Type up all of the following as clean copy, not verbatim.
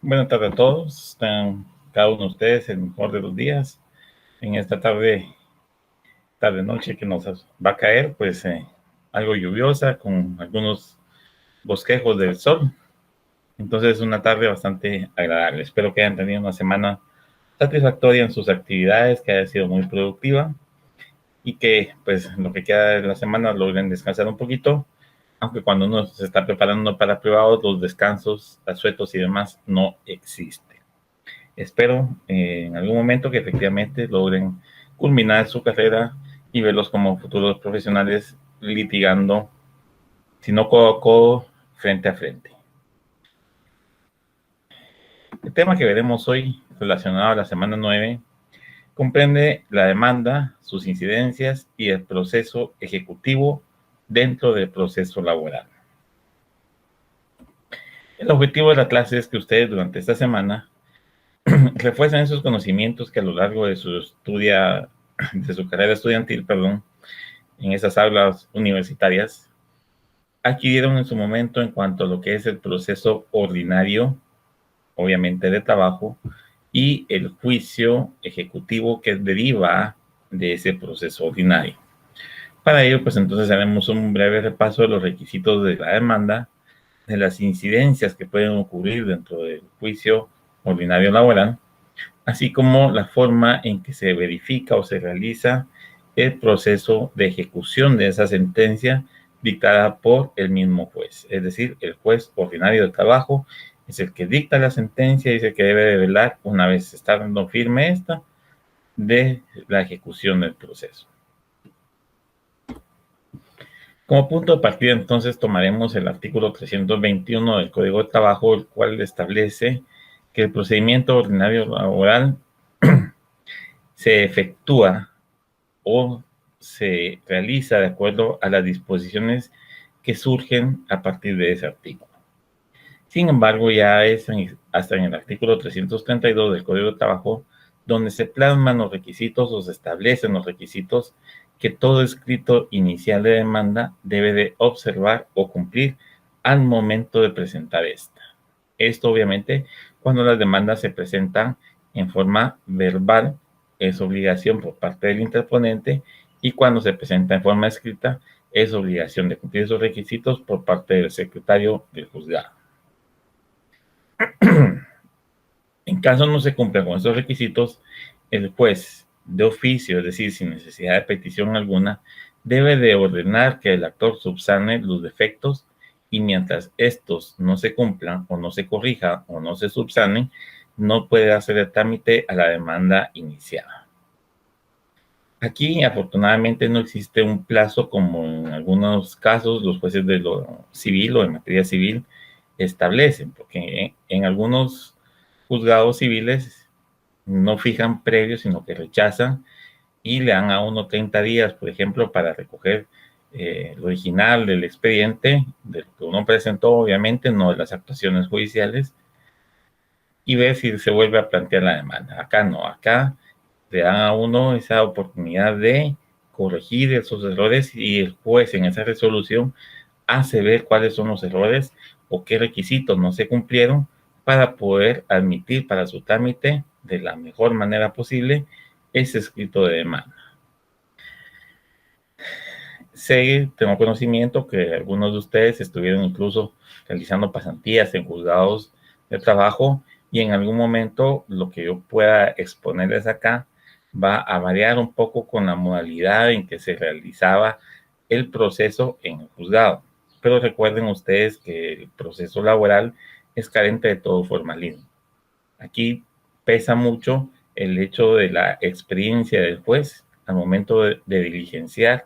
Buenas tardes a todos. Están cada uno de ustedes el mejor de los días. En esta noche que nos va a caer, pues algo lluviosa con algunos bosquejos del sol. Entonces es una tarde bastante agradable. Espero que hayan tenido una semana satisfactoria en sus actividades, que haya sido muy productiva y que pues lo que queda de la semana logren descansar un poquito, aunque cuando uno se está preparando para privados, los descansos, asuetos y demás no existen. Espero en algún momento que efectivamente logren culminar su carrera y verlos como futuros profesionales litigando, si no codo a codo, frente a frente. El tema que veremos hoy, relacionado a la semana 9, comprende la demanda, sus incidencias y el proceso ejecutivo dentro del proceso laboral. El objetivo de la clase es que ustedes durante esta semana refuercen esos conocimientos que a lo largo de su carrera estudiantil, en esas aulas universitarias, adquirieron en su momento en cuanto a lo que es el proceso ordinario, obviamente de trabajo, y el juicio ejecutivo que deriva de ese proceso ordinario. Para ello, pues entonces haremos un breve repaso de los requisitos de la demanda, de las incidencias que pueden ocurrir dentro del juicio ordinario laboral, así como la forma en que se verifica o se realiza el proceso de ejecución de esa sentencia dictada por el mismo juez. Es decir, el juez ordinario de trabajo es el que dicta la sentencia y es el que debe velar, una vez estando firme esta, de la ejecución del proceso. Como punto de partida, entonces, tomaremos el artículo 321 del Código de Trabajo, el cual establece que el procedimiento ordinario laboral se efectúa o se realiza de acuerdo a las disposiciones que surgen a partir de ese artículo. Sin embargo, ya es hasta en el artículo 332 del Código de Trabajo donde se plasman los requisitos o se establecen los requisitos que todo escrito inicial de demanda debe de observar o cumplir al momento de presentar esta. Esto obviamente cuando las demandas se presentan en forma verbal es obligación por parte del interponente y cuando se presenta en forma escrita es obligación de cumplir esos requisitos por parte del secretario del juzgado. En caso no se cumplan con esos requisitos, el juez de oficio, es decir, sin necesidad de petición alguna, debe de ordenar que el actor subsane los defectos y mientras estos no se cumplan o no se corrijan o no se subsanen, no puede hacer el trámite a la demanda iniciada. Aquí, afortunadamente, no existe un plazo como en algunos casos los jueces de lo civil o en materia civil establecen, porque en algunos juzgados civiles no fijan previos, sino que rechazan y le dan a uno 30 días, por ejemplo, para recoger el original del expediente, de lo que uno presentó, obviamente, no de las actuaciones judiciales, y ver si se vuelve a plantear la demanda. Acá no, acá le dan a uno esa oportunidad de corregir esos errores y el juez en esa resolución hace ver cuáles son los errores o qué requisitos no se cumplieron para poder admitir para su trámite de la mejor manera posible ese escrito de demanda. Tengo conocimiento que algunos de ustedes estuvieron incluso realizando pasantías en juzgados de trabajo y en algún momento lo que yo pueda exponerles acá va a variar un poco con la modalidad en que se realizaba el proceso en el juzgado. Pero recuerden ustedes que el proceso laboral es carente de todo formalismo. Aquí pesa mucho el hecho de la experiencia del juez al momento de diligenciar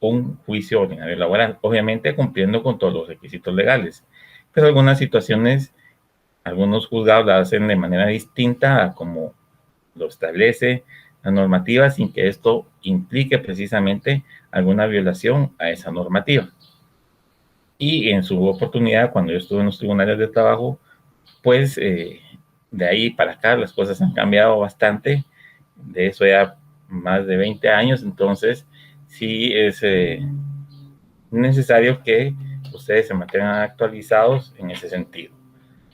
un juicio ordinario laboral, obviamente cumpliendo con todos los requisitos legales. Pero algunas situaciones, algunos juzgados la hacen de manera distinta a como lo establece la normativa sin que esto implique precisamente alguna violación a esa normativa. Y en su oportunidad, cuando yo estuve en los tribunales de trabajo, pues de ahí para acá las cosas han cambiado bastante, de eso ya más de 20 años, entonces sí es necesario que ustedes se mantengan actualizados en ese sentido.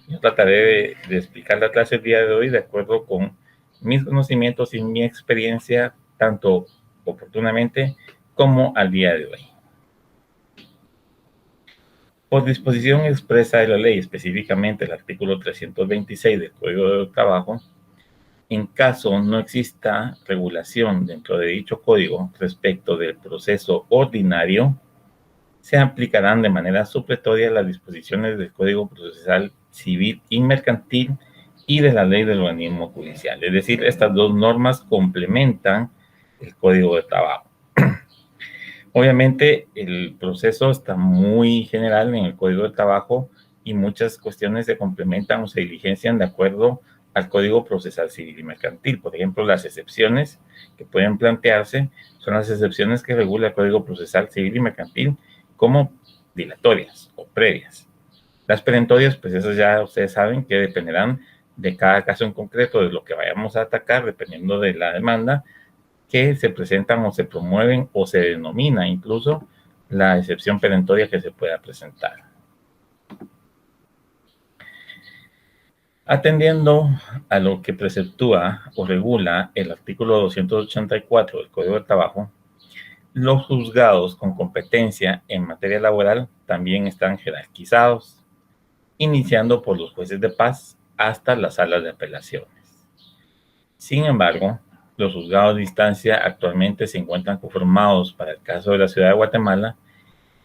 Yo trataré de explicar la clase el día de hoy de acuerdo con mis conocimientos y mi experiencia, tanto oportunamente como al día de hoy. Por disposición expresa de la ley, específicamente el artículo 326 del Código del Trabajo, en caso no exista regulación dentro de dicho código respecto del proceso ordinario, se aplicarán de manera supletoria las disposiciones del Código Procesal Civil y Mercantil y de la ley del organismo judicial. Es decir, estas dos normas complementan el Código de Trabajo. Obviamente, el proceso está muy general en el Código de Trabajo y muchas cuestiones se complementan o se diligencian de acuerdo al Código Procesal Civil y Mercantil. Por ejemplo, las excepciones que pueden plantearse son las excepciones que regula el Código Procesal Civil y Mercantil como dilatorias o previas. Las perentorias, pues esas ya ustedes saben que dependerán de cada caso en concreto, de lo que vayamos a atacar, dependiendo de la demanda, que se presentan o se promueven o se denomina incluso la excepción perentoria que se pueda presentar. Atendiendo a lo que preceptúa o regula el artículo 284 del Código de Trabajo, los juzgados con competencia en materia laboral también están jerarquizados, iniciando por los jueces de paz hasta las salas de apelaciones. Sin embargo, los juzgados de instancia actualmente se encuentran conformados, para el caso de la ciudad de Guatemala,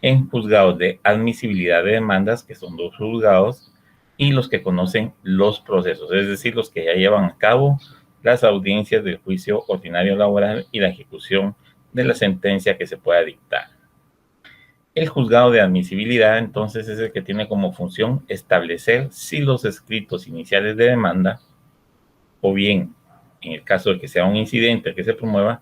en juzgados de admisibilidad de demandas, que son dos juzgados, y los que conocen los procesos, es decir, los que ya llevan a cabo las audiencias del juicio ordinario laboral y la ejecución de la sentencia que se pueda dictar. El juzgado de admisibilidad, entonces, es el que tiene como función establecer si los escritos iniciales de demanda, o bien, en el caso de que sea un incidente que se promueva,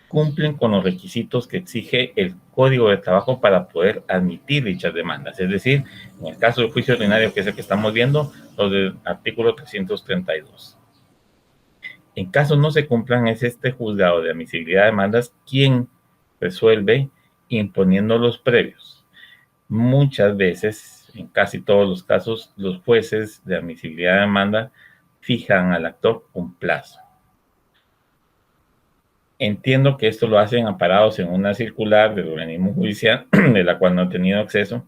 cumplen con los requisitos que exige el Código de Trabajo para poder admitir dichas demandas. Es decir, en el caso del juicio ordinario, que es el que estamos viendo, los del artículo 332. En caso no se cumplan, es este juzgado de admisibilidad de demandas quien resuelve imponiendo los previos. Muchas veces, en casi todos los casos, los jueces de admisibilidad de demanda fijan al actor un plazo. Entiendo que esto lo hacen amparados en una circular del organismo judicial, de la cual no he tenido acceso,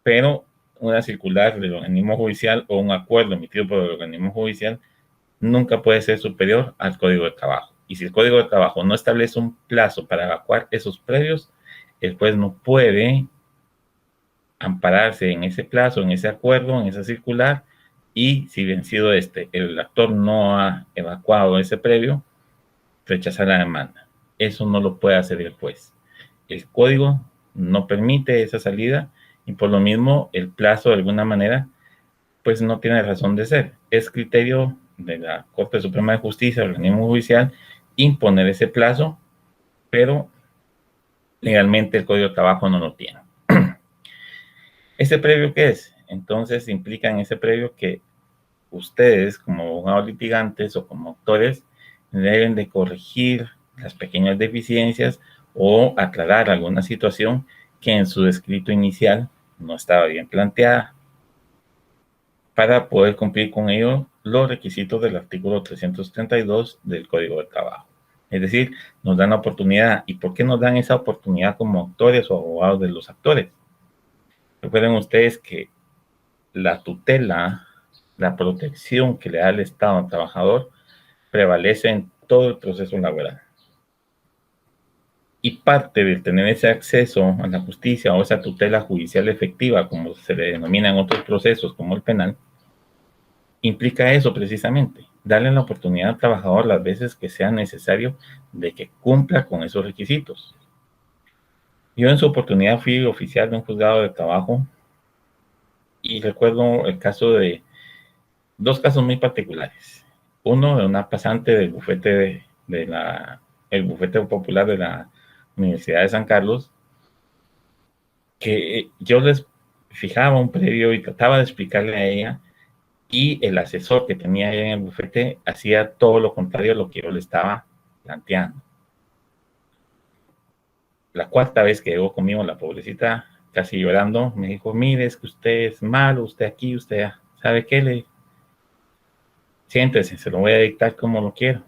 pero una circular del organismo judicial o un acuerdo emitido por el organismo judicial nunca puede ser superior al Código de Trabajo. Y si el Código de Trabajo no establece un plazo para evacuar esos previos, el juez no puede ampararse en ese plazo, en ese acuerdo, en esa circular, y si vencido el actor no ha evacuado ese previo, rechazar la demanda. Eso no lo puede hacer el juez. El código no permite esa salida y por lo mismo el plazo de alguna manera pues no tiene razón de ser. Es criterio de la Corte Suprema de Justicia, el organismo judicial, imponer ese plazo, pero legalmente el Código de Trabajo no lo tiene. ¿Ese previo qué es? Entonces implica en ese previo que ustedes como abogados litigantes o como autores deben de corregir las pequeñas deficiencias o aclarar alguna situación que en su escrito inicial no estaba bien planteada para poder cumplir con ello los requisitos del artículo 332 del Código de Trabajo. Es decir, nos dan la oportunidad. ¿Y por qué nos dan esa oportunidad como autores o abogados de los actores? Recuerden ustedes que la tutela, la protección que le da el Estado al trabajador prevalece en todo el proceso laboral. Y parte de tener ese acceso a la justicia o esa tutela judicial efectiva, como se le denomina en otros procesos, como el penal, implica eso precisamente, darle la oportunidad al trabajador las veces que sea necesario de que cumpla con esos requisitos. Yo en su oportunidad fui oficial de un juzgado de trabajo y recuerdo el caso de dos casos muy particulares. Uno de una pasante del bufete el bufete popular de la Universidad de San Carlos, que yo les fijaba un previo y trataba de explicarle a ella, y el asesor que tenía ella en el bufete hacía todo lo contrario a lo que yo le estaba planteando. La cuarta vez que llegó conmigo, la pobrecita, casi llorando, me dijo: mire, es que usted es malo, usted aquí, usted allá. ¿sabe qué? Siéntese, se lo voy a dictar como lo quiero.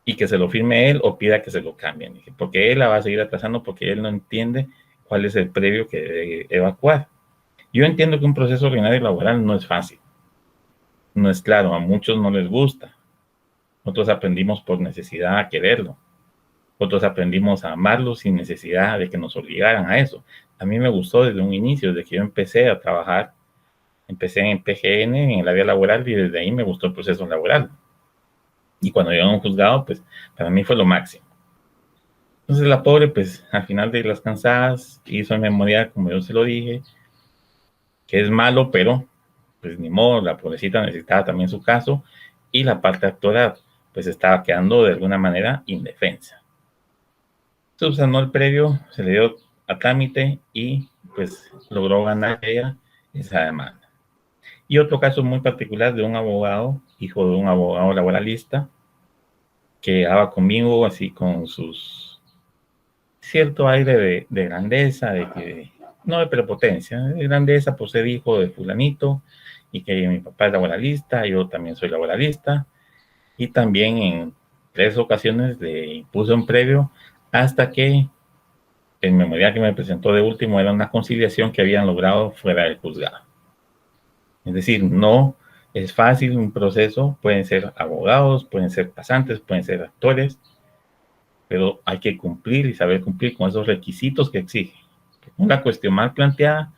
Y que se lo firme él o pida que se lo cambien. Dije, porque él la va a seguir atrasando porque él no entiende cuál es el previo que debe evacuar. Yo entiendo que un proceso ordinario laboral no es fácil. No es claro, a muchos no les gusta. Nosotros aprendimos por necesidad a quererlo. Nosotros aprendimos a amarlo sin necesidad de que nos obligaran a eso. A mí me gustó desde un inicio, desde que yo empecé a trabajar. Empecé en PGN, en el área laboral, y desde ahí me gustó el proceso laboral. Y cuando llegué a un juzgado, pues para mí fue lo máximo. Entonces la pobre, pues al final de las cansadas, hizo el memorial como yo se lo dije, que es malo, pero pues ni modo, la pobrecita necesitaba también su caso, y la parte actoral pues estaba quedando de alguna manera indefensa. Subsanó el previo, se le dio a trámite y pues logró ganar ella esa demanda. Y otro caso muy particular de un abogado, hijo de un abogado laboralista, que daba conmigo así con sus cierto aire de grandeza, de que no de prepotencia, de grandeza por ser hijo de fulanito y que mi papá es laboralista, yo también soy laboralista, y también en 3 ocasiones le impuse un previo hasta que el memorial que me presentó de último era una conciliación que habían logrado fuera del juzgado. Es decir, no es fácil un proceso, pueden ser abogados, pueden ser pasantes, pueden ser actores, pero hay que cumplir y saber cumplir con esos requisitos que exige. Una cuestión mal planteada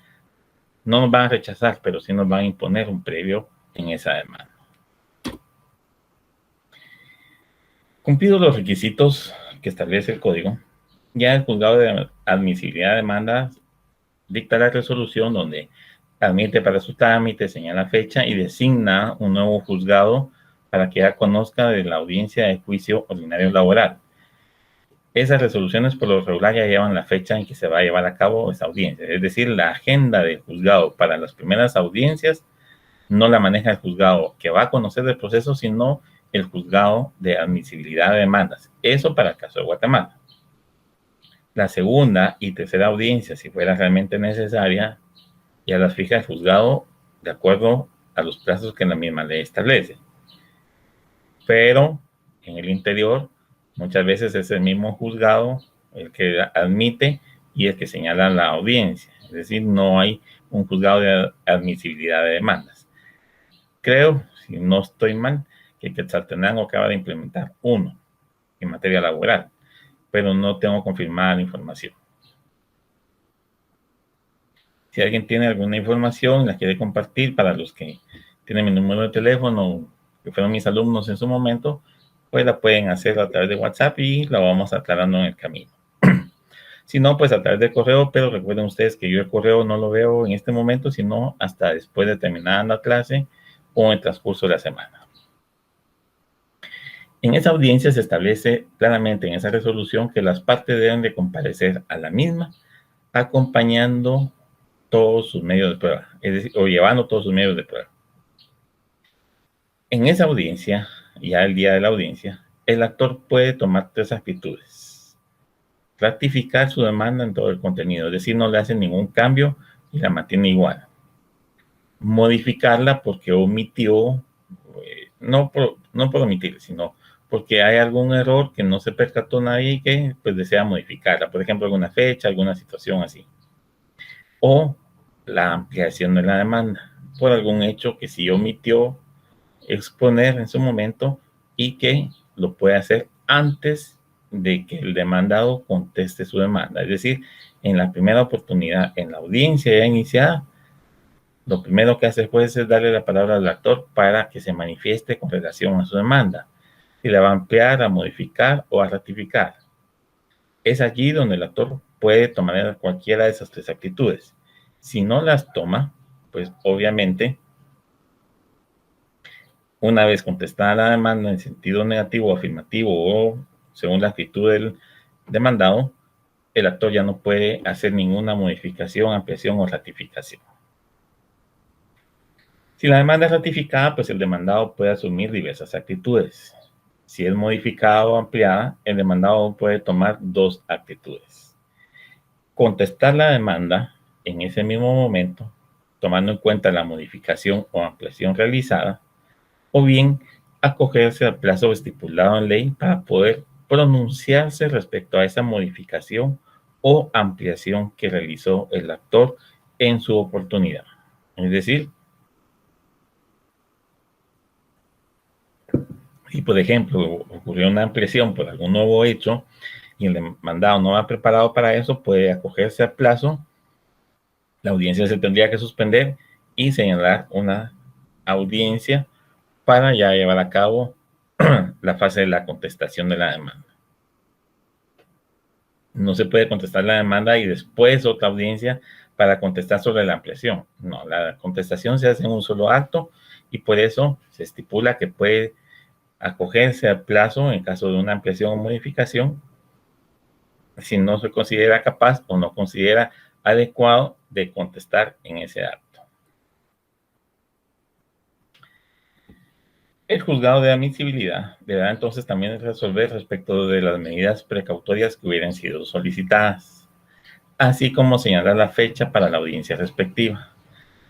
no nos van a rechazar, pero sí nos van a imponer un previo en esa demanda. Cumplidos los requisitos que establece el código, ya el juzgado de admisibilidad de demandas dicta la resolución donde admite para su trámite, señala fecha y designa un nuevo juzgado para que ya conozca de la audiencia de juicio ordinario laboral. Esas resoluciones por lo regular ya llevan la fecha en que se va a llevar a cabo esa audiencia, es decir, la agenda del juzgado para las primeras audiencias no la maneja el juzgado que va a conocer el proceso, sino el juzgado de admisibilidad de demandas. Eso para el caso de Guatemala. La segunda y tercera audiencia, si fuera realmente necesaria, ya las fija el juzgado de acuerdo a los plazos que la misma ley establece. Pero en el interior, muchas veces es el mismo juzgado el que admite y el que señala la audiencia. Es decir, no hay un juzgado de admisibilidad de demandas. Creo, si no estoy mal, que Quetzaltenango acaba de implementar uno en materia laboral, pero no tengo confirmada la información. Si alguien tiene alguna información y la quiere compartir para los que tienen mi número de teléfono, que fueron mis alumnos en su momento, pues la pueden hacer a través de WhatsApp y la vamos aclarando en el camino. Si no, pues a través de correo, pero recuerden ustedes que yo el correo no lo veo en este momento, sino hasta después de terminar la clase o en el transcurso de la semana. En esa audiencia se establece claramente en esa resolución que las partes deben de comparecer a la misma, acompañando todos sus medios de prueba, es decir, o llevando todos sus medios de prueba. En esa audiencia, ya el día de la audiencia, el actor puede tomar 3 actitudes. Ratificar su demanda en todo el contenido, es decir, no le hace ningún cambio y la mantiene igual. Modificarla porque omitió, no por omitir, sino porque hay algún error que no se percató nadie y que pues desea modificarla, por ejemplo, alguna fecha, alguna situación así. O la ampliación de la demanda por algún hecho que sí omitió exponer en su momento y que lo puede hacer antes de que el demandado conteste su demanda. Es decir, en la primera oportunidad, en la audiencia ya iniciada, lo primero que hace el juez es darle la palabra al actor para que se manifieste con relación a su demanda. Si la va a ampliar, a modificar o a ratificar. Es allí donde el actor puede tomar cualquiera de esas 3 actitudes. Si no las toma, pues obviamente, una vez contestada la demanda en sentido negativo, afirmativo o según la actitud del demandado, el actor ya no puede hacer ninguna modificación, ampliación o ratificación. Si la demanda es ratificada, pues el demandado puede asumir diversas actitudes. Si es modificada o ampliada, el demandado puede tomar 2 actitudes. Contestar la demanda en ese mismo momento tomando en cuenta la modificación o ampliación realizada, o bien acogerse al plazo estipulado en ley para poder pronunciarse respecto a esa modificación o ampliación que realizó el actor en su oportunidad. Es decir, si por ejemplo ocurrió una ampliación por algún nuevo hecho y el demandado no va preparado para eso, puede acogerse al plazo, la audiencia se tendría que suspender y señalar una audiencia para ya llevar a cabo la fase de la contestación de la demanda. No se puede contestar la demanda y después otra audiencia para contestar sobre la ampliación. No, la contestación se hace en un solo acto y por eso se estipula que puede acogerse al plazo en caso de una ampliación o modificación si no se considera capaz o no considera adecuado de contestar en ese acto. El juzgado de admisibilidad deberá entonces también resolver respecto de las medidas precautorias que hubieran sido solicitadas, así como señalar la fecha para la audiencia respectiva,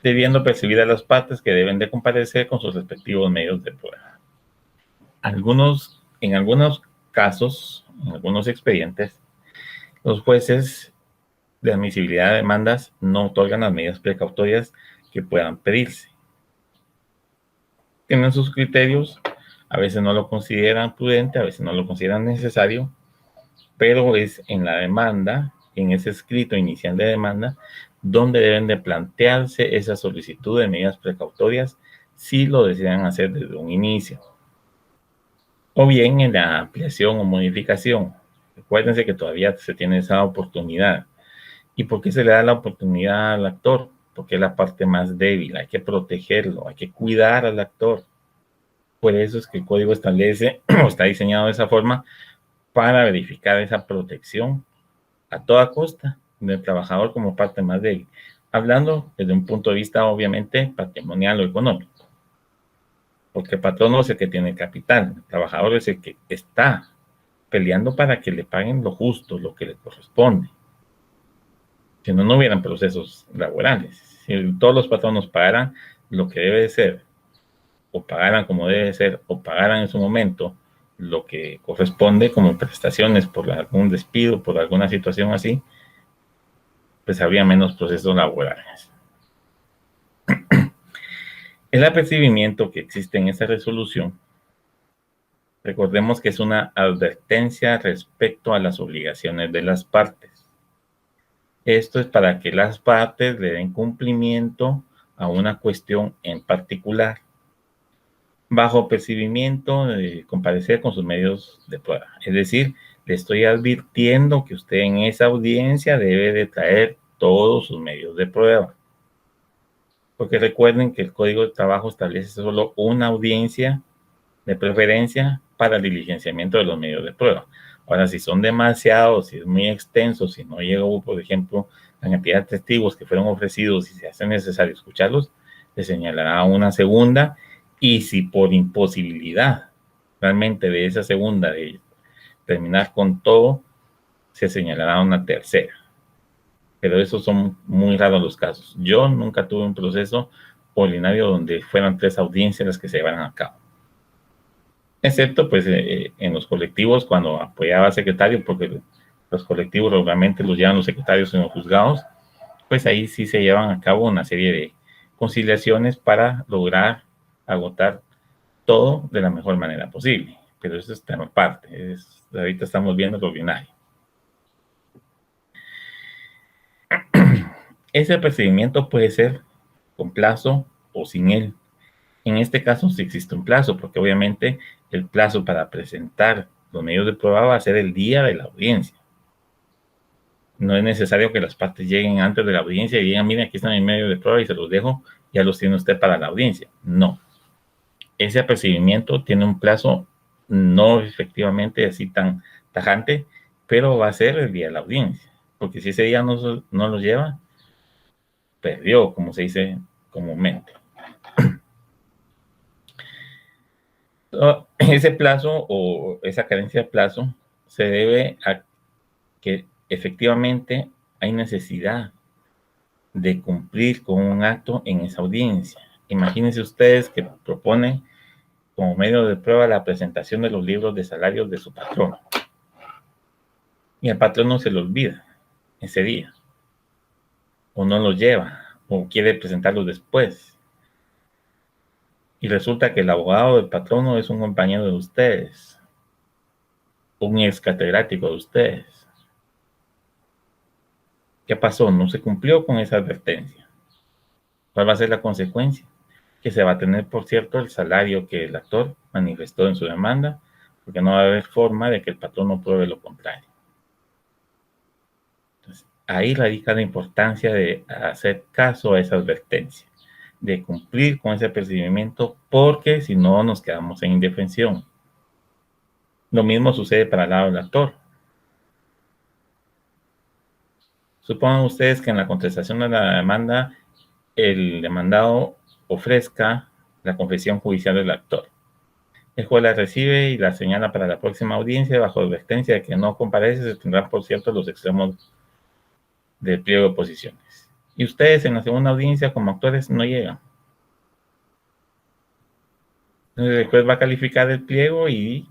debiendo percibir a las partes que deben de comparecer con sus respectivos medios de prueba. En algunos casos, en algunos expedientes, los jueces de admisibilidad de demandas no otorgan las medidas precautorias que puedan pedirse. Tienen sus criterios, a veces no lo consideran prudente, a veces no lo consideran necesario, pero es en la demanda, en ese escrito inicial de demanda, donde deben de plantearse esa solicitud de medidas precautorias si lo desean hacer desde un inicio. O bien en la ampliación o modificación. Recuérdense que todavía se tiene esa oportunidad. ¿Y por qué se le da la oportunidad al actor? Porque es la parte más débil, hay que protegerlo, hay que cuidar al actor. Por eso es que el código establece o está diseñado de esa forma para verificar esa protección a toda costa del trabajador como parte más débil. Hablando desde un punto de vista obviamente patrimonial o económico. Porque el patrón no es el que tiene capital, el trabajador es el que está peleando para que le paguen lo justo, lo que le corresponde. Si no, no hubieran procesos laborales. Si todos los patronos pagaran lo que debe de ser, o pagaran como debe ser, o pagaran en su momento lo que corresponde como prestaciones por algún despido, por alguna situación así, pues habría menos procesos laborales. El apercibimiento que existe en esta resolución, recordemos que es una advertencia respecto a las obligaciones de las partes. Esto es para que las partes le den cumplimiento a una cuestión en particular, bajo percibimiento de comparecer con sus medios de prueba. Es decir, le estoy advirtiendo que usted en esa audiencia debe de traer todos sus medios de prueba. Porque recuerden que el Código de Trabajo establece solo una audiencia de preferencia para el diligenciamiento de los medios de prueba. Ahora, si son demasiados, si es muy extenso, si no llegó, por ejemplo, la cantidad de testigos que fueron ofrecidos y se hace necesario escucharlos, se señalará una segunda, y si por imposibilidad realmente de esa segunda de terminar con todo, se señalará una tercera. Pero esos son muy raros los casos. Yo nunca tuve un proceso ordinario donde fueran 3 audiencias las que se llevaran a cabo. Excepto pues en los colectivos cuando apoyaba al secretario, porque los colectivos regularmente los llevan los secretarios en los juzgados, pues ahí sí se llevan a cabo una serie de conciliaciones para lograr agotar todo de la mejor manera posible. Pero eso es tema aparte. Ahorita estamos viendo lo binario. Ese procedimiento puede ser con plazo o sin él. En este caso sí existe un plazo, porque obviamente el plazo para presentar los medios de prueba va a ser el día de la audiencia. No es necesario que las partes lleguen antes de la audiencia y digan, miren, aquí están mis medios de prueba y se los dejo, ya los tiene usted para la audiencia. No. Ese apercibimiento tiene un plazo no efectivamente así tan tajante, pero va a ser el día de la audiencia. Porque si ese día no lo lleva, perdió, como se dice comúnmente. Ese plazo o esa carencia de plazo se debe a que efectivamente hay necesidad de cumplir con un acto en esa audiencia. Imagínense ustedes que proponen como medio de prueba la presentación de los libros de salarios de su patrón. Y el patrón no se lo olvida ese día, o no los lleva, o quiere presentarlos después. Y resulta que el abogado del patrono es un compañero de ustedes, un ex catedrático de ustedes. ¿Qué pasó? No se cumplió con esa advertencia. ¿Cuál va a ser la consecuencia? Que se va a tener, por cierto, el salario que el actor manifestó en su demanda, porque no va a haber forma de que el patrono pruebe lo contrario. Entonces, ahí radica la importancia de hacer caso a esa advertencia, de cumplir con ese procedimiento, porque si no nos quedamos en indefensión. Lo mismo sucede para el lado del actor. Supongan ustedes que en la contestación de la demanda, el demandado ofrezca la confesión judicial del actor. El juez la recibe y la señala para la próxima audiencia bajo advertencia de que no comparece, se tendrán por cierto los extremos del pliego de oposiciones. Y ustedes en la segunda audiencia como actores no llegan. Entonces el juez va a calificar el pliego y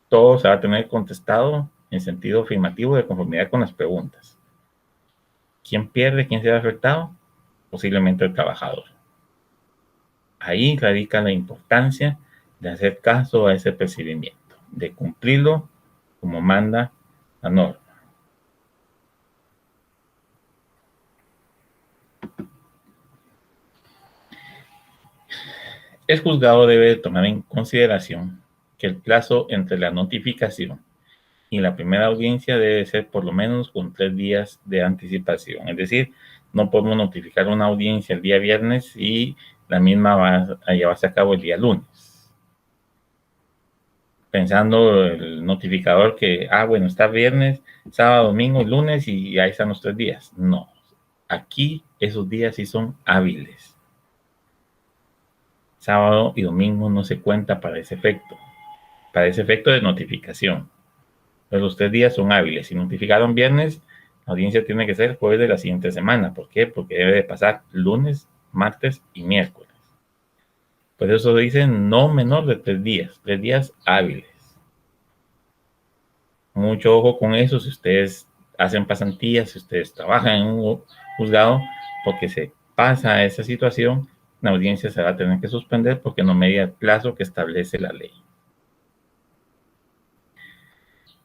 todo se va a tener contestado en sentido afirmativo de conformidad con las preguntas. ¿Quién pierde? ¿Quién se ve afectado? Posiblemente el trabajador. Ahí radica la importancia de hacer caso a ese procedimiento, de cumplirlo como manda la norma. El juzgado debe tomar en consideración que el plazo entre la notificación y la primera audiencia debe ser por lo menos con 3 días de anticipación. Es decir, no podemos notificar una audiencia el día viernes y la misma va a llevarse a cabo el día lunes. Pensando el notificador que, bueno, está viernes, sábado, domingo, lunes y ahí están los 3 días. No, aquí esos días sí son hábiles. Sábado y domingo no se cuenta para ese efecto de notificación. Pero los 3 días son hábiles. Si notificaron viernes, la audiencia tiene que ser jueves de la siguiente semana. ¿Por qué? Porque debe de pasar lunes, martes y miércoles. Por eso dicen no menor de 3 días, 3 días hábiles. Mucho ojo con eso si ustedes hacen pasantías, si ustedes trabajan en un juzgado, porque se pasa esa situación, la audiencia se va a tener que suspender porque no media el plazo que establece la ley.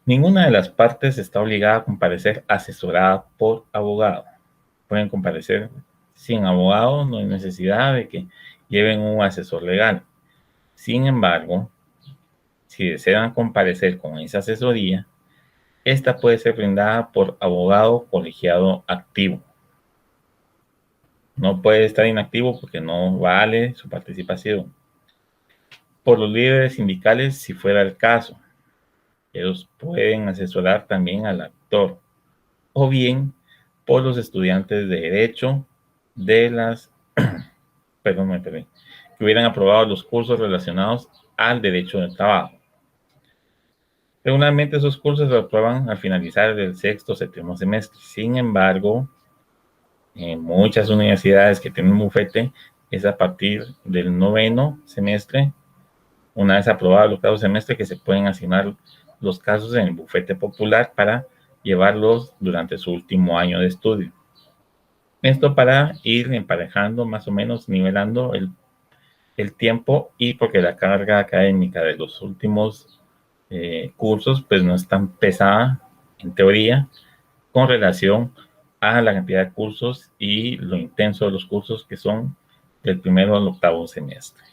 Ninguna de las partes está obligada a comparecer asesorada por abogado. Pueden comparecer sin abogado, no hay necesidad de que lleven un asesor legal. Sin embargo, si desean comparecer con esa asesoría, esta puede ser brindada por abogado colegiado activo. No puede estar inactivo porque no vale su participación. Por los líderes sindicales, si fuera el caso. Ellos pueden asesorar también al actor. O bien por los estudiantes de Derecho de las, que hubieran aprobado los cursos relacionados al derecho del trabajo. Regularmente esos cursos se aprueban al finalizar el sexto o séptimo semestre. Sin embargo, en muchas universidades que tienen un bufete, es a partir del noveno semestre, una vez aprobado el octavo semestre, que se pueden asignar los casos en el bufete popular para llevarlos durante su último año de estudio. Esto para ir emparejando, más o menos nivelando el tiempo, y porque la carga académica de los últimos cursos pues no es tan pesada en teoría con relación a la cantidad de cursos y lo intenso de los cursos que son del primero al octavo semestre.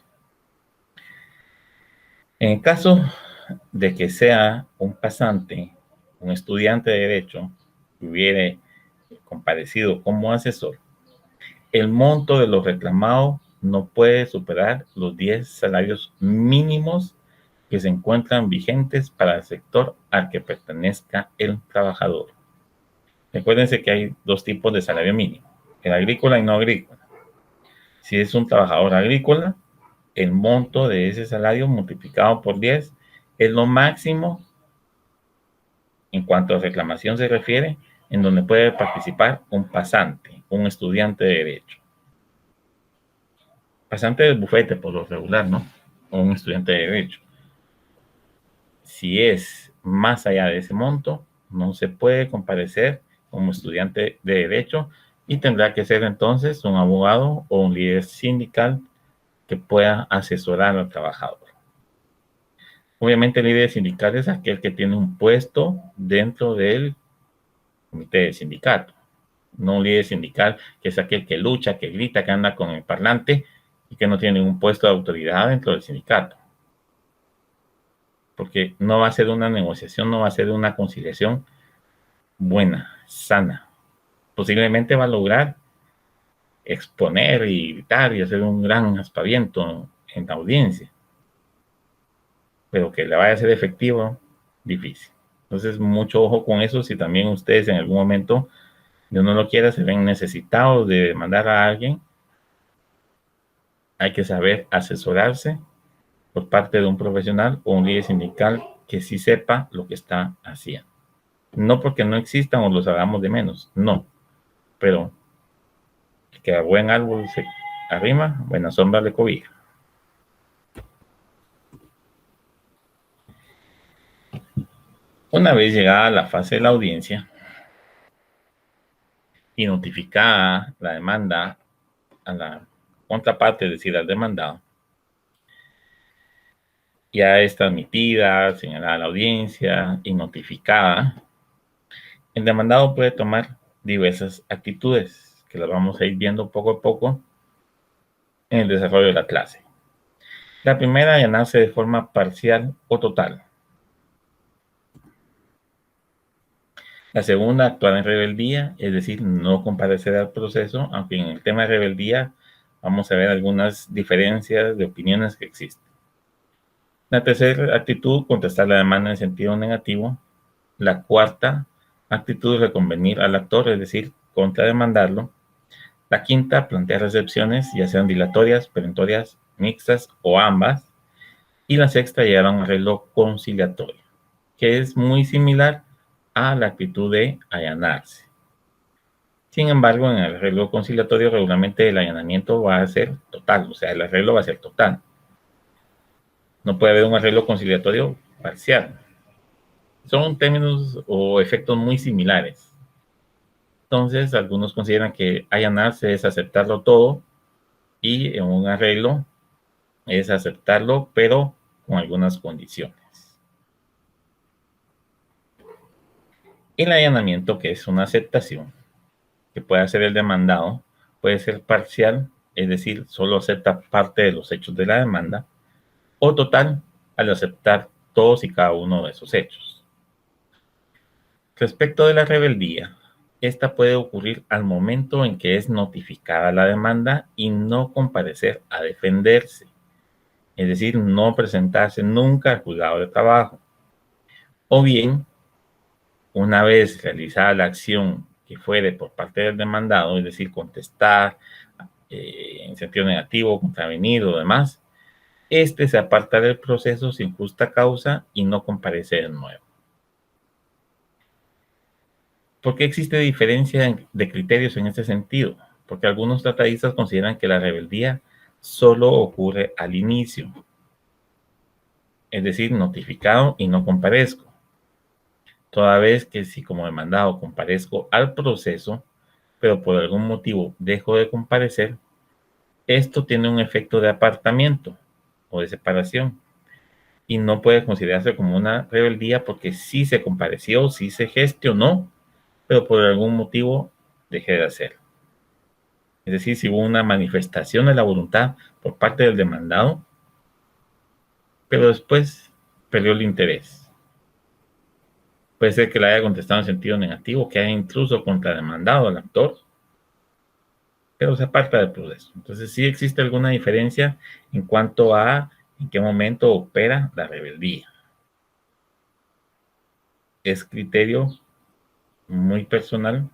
En el caso de que sea un pasante, un estudiante de Derecho, que hubiere comparecido como asesor, el monto de lo reclamado no puede superar los 10 salarios mínimos que se encuentran vigentes para el sector al que pertenezca el trabajador. Recuérdense que hay 2 tipos de salario mínimo, el agrícola y no agrícola. Si es un trabajador agrícola, el monto de ese salario multiplicado por 10 es lo máximo en cuanto a reclamación se refiere, en donde puede participar un pasante, un estudiante de derecho. Pasante del bufete por lo regular, ¿no? O un estudiante de derecho. Si es más allá de ese monto, no se puede comparecer como estudiante de derecho y tendrá que ser entonces un abogado o un líder sindical que pueda asesorar al trabajador. Obviamente el líder sindical es aquel que tiene un puesto dentro del comité de sindicato, no un líder sindical que es aquel que lucha, que grita, que anda con el parlante y que no tiene ningún puesto de autoridad dentro del sindicato. Porque no va a ser una negociación, no va a ser una conciliación buena, sana. Posiblemente va a lograr exponer y gritar y hacer un gran aspaviento en la audiencia, pero que le vaya a ser efectivo, difícil. Entonces, mucho ojo con eso. Si también ustedes en algún momento, Dios no lo quiera, se ven necesitados de demandar a alguien, hay que saber asesorarse por parte de un profesional o un líder sindical que sí sepa lo que está haciendo. No porque no existan o los hagamos de menos, no, pero que a buen árbol se arrima, buena sombra le cobija. Una vez llegada la fase de la audiencia y notificada la demanda a la contraparte, es decir, al demandado, ya es transmitida, señalada a la audiencia y notificada, el demandado puede tomar diversas actitudes que las vamos a ir viendo poco a poco en el desarrollo de la clase. La primera, allanarse de forma parcial o total. La segunda, actuar en rebeldía, es decir, no comparecer al proceso, aunque en el tema de rebeldía vamos a ver algunas diferencias de opiniones que existen. La tercera actitud, contestar la demanda en sentido negativo. La cuarta actitud, reconvenir al actor, es decir, contrademandarlo. La quinta, plantear excepciones, ya sean dilatorias, perentorias, mixtas o ambas. Y la sexta, llegar a un arreglo conciliatorio, que es muy similar a la actitud de allanarse. Sin embargo, en el arreglo conciliatorio, regularmente el allanamiento va a ser total, o sea, el arreglo va a ser total. No puede haber un arreglo conciliatorio parcial. Son términos o efectos muy similares. Entonces, algunos consideran que allanarse es aceptarlo todo y en un arreglo es aceptarlo, pero con algunas condiciones. El allanamiento, que es una aceptación que puede hacer el demandado, puede ser parcial, es decir, solo acepta parte de los hechos de la demanda, o total, al aceptar todos y cada uno de esos hechos. Respecto de la rebeldía, esta puede ocurrir al momento en que es notificada la demanda y no comparecer a defenderse, es decir, no presentarse nunca al juzgado de trabajo. O bien, una vez realizada la acción que fuere por parte del demandado, es decir, contestar en sentido negativo, contravenir o demás, este se aparta del proceso sin justa causa y no comparece de nuevo. ¿Por qué existe diferencia de criterios en este sentido? Porque algunos tratadistas consideran que la rebeldía solo ocurre al inicio, es decir, notificado y no comparezco. Toda vez que si como demandado comparezco al proceso, pero por algún motivo dejo de comparecer, esto tiene un efecto de apartamiento o de separación y no puede considerarse como una rebeldía porque sí se compareció, sí se gestionó, pero por algún motivo dejé de hacerlo. Es decir, si hubo una manifestación de la voluntad por parte del demandado, pero después perdió el interés. Puede ser que le haya contestado en sentido negativo, que haya incluso contrademandado al actor, pero se aparta del proceso. Entonces sí existe alguna diferencia en cuanto a en qué momento opera la rebeldía. Es criterio muy personal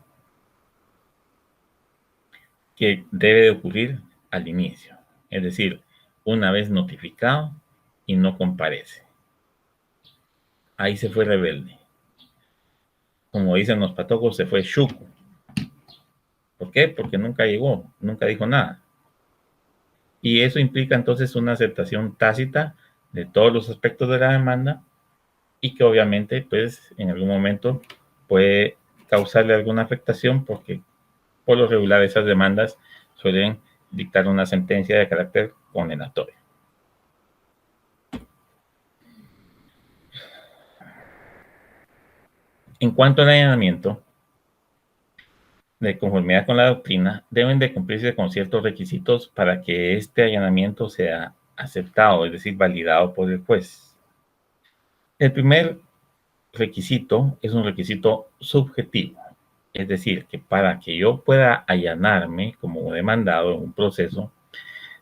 que debe de ocurrir al inicio, es decir, una vez notificado y no comparece. Ahí se fue rebelde. Como dicen los patocos, se fue chuco, ¿Por qué? Porque nunca llegó, nunca dijo nada. Y eso implica entonces una aceptación tácita de todos los aspectos de la demanda y que obviamente pues en algún momento puede causarle alguna afectación porque por lo regular esas demandas suelen dictar una sentencia de carácter condenatorio. En cuanto al allanamiento, de conformidad con la doctrina, deben de cumplirse con ciertos requisitos para que este allanamiento sea aceptado, es decir, validado por el juez. El primer requisito es un requisito subjetivo, es decir, que para que yo pueda allanarme como demandado en un proceso,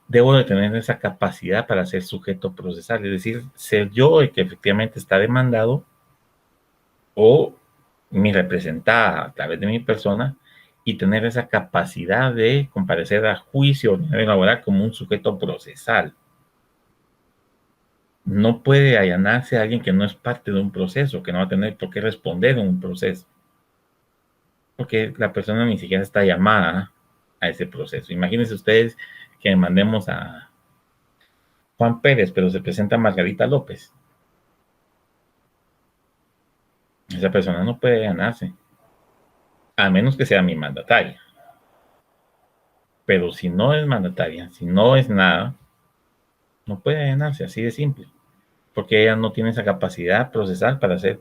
debo de tener esa capacidad para ser sujeto procesal, es decir, ser yo el que efectivamente está demandado o mi representada a través de mi persona y tener esa capacidad de comparecer a juicio ordinario laboral como un sujeto procesal. No puede allanarse a alguien que no es parte de un proceso, que no va a tener por qué responder en un proceso, porque la persona ni siquiera está llamada a ese proceso. Imagínense ustedes que mandemos a Juan Pérez, pero se presenta Margarita López. Esa persona no puede allanarse, a menos que sea mi mandataria. Pero si no es mandataria, si no es nada, no puede allanarse, así de simple, porque ella no tiene esa capacidad procesal para ser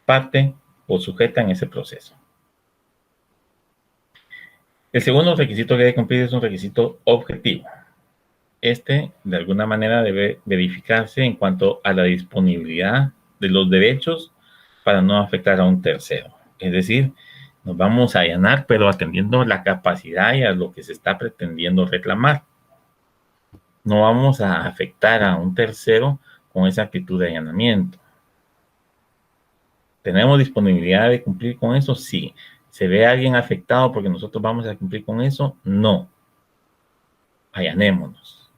parte o sujeta en ese proceso. El segundo requisito que debe cumplir es un requisito objetivo. Este, de alguna manera, debe verificarse en cuanto a la disponibilidad de los derechos para no afectar a un tercero. Es decir, nos vamos a allanar, pero atendiendo la capacidad y a lo que se está pretendiendo reclamar. No vamos a afectar a un tercero con esa actitud de allanamiento. ¿Tenemos disponibilidad de cumplir con eso? Sí. ¿Se ve a alguien afectado porque nosotros vamos a cumplir con eso? No. Allanémonos.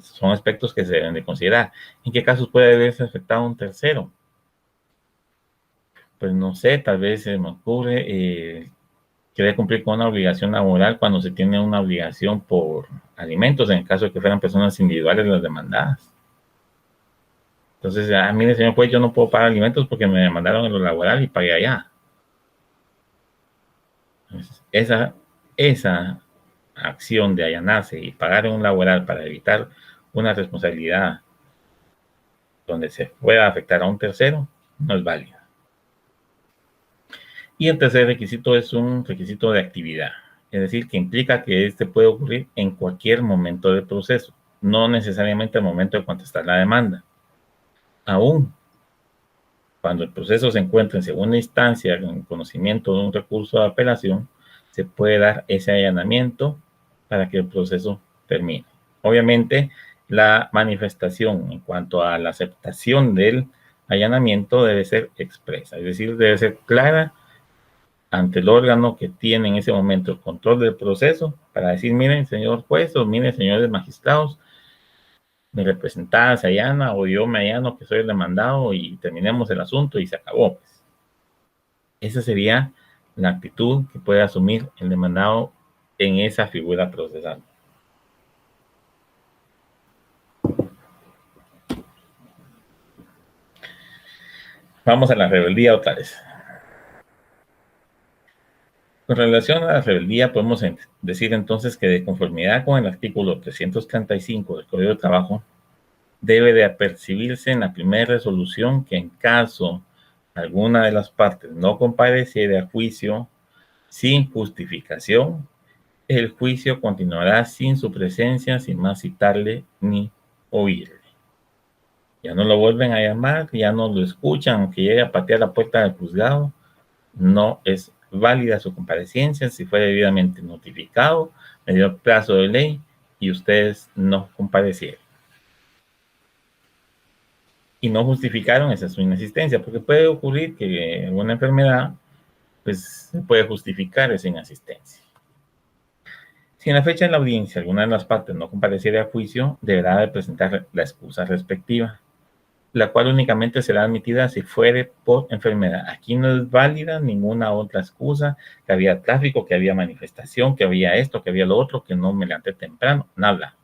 Son aspectos que se deben de considerar. ¿En qué casos puede haberse afectado a un tercero? Pues no sé, tal vez se me ocurre querer cumplir con una obligación laboral cuando se tiene una obligación por alimentos, en el caso de que fueran personas individuales las demandadas. Entonces, mire, señor juez, yo no puedo pagar alimentos porque me demandaron en lo laboral y pagué allá. Entonces, esa acción de allanarse y pagar en un laboral para evitar una responsabilidad donde se pueda afectar a un tercero, no es válida. Y el tercer requisito es un requisito de actividad, es decir, que implica que este puede ocurrir en cualquier momento del proceso, no necesariamente al momento de contestar la demanda. Aún cuando el proceso se encuentra en segunda instancia en conocimiento de un recurso de apelación, se puede dar ese allanamiento para que el proceso termine. Obviamente, la manifestación en cuanto a la aceptación del allanamiento debe ser expresa, es decir, debe ser clara ante el órgano que tiene en ese momento el control del proceso para decir, miren, señor juez, o miren, señores magistrados, mi representada se allana o yo me allano que soy el demandado y terminemos el asunto y se acabó. Pues. Esa sería la actitud que puede asumir el demandado en esa figura procesal. Vamos a la rebeldía otra vez. Con relación a la rebeldía, podemos decir entonces que de conformidad con el artículo 335 del Código de Trabajo, debe de apercibirse en la primera resolución que en caso alguna de las partes no compareciera a juicio sin justificación, el juicio continuará sin su presencia, sin más citarle ni oírle. Ya no lo vuelven a llamar, ya no lo escuchan, aunque llegue a patear la puerta del juzgado, no es válida su comparecencia si fue debidamente notificado, me dio plazo de ley y ustedes no comparecieron. Y no justificaron esa su inasistencia, porque puede ocurrir que en una enfermedad, pues se puede justificar esa inasistencia. Si en la fecha de la audiencia alguna de las partes no compareciera a juicio, deberá de presentar la excusa respectiva. la cual únicamente será admitida si fuere por enfermedad. Aquí no es válida ninguna otra excusa, que había tráfico, que había manifestación, que había esto, que había lo otro, que no me levanté temprano, nada.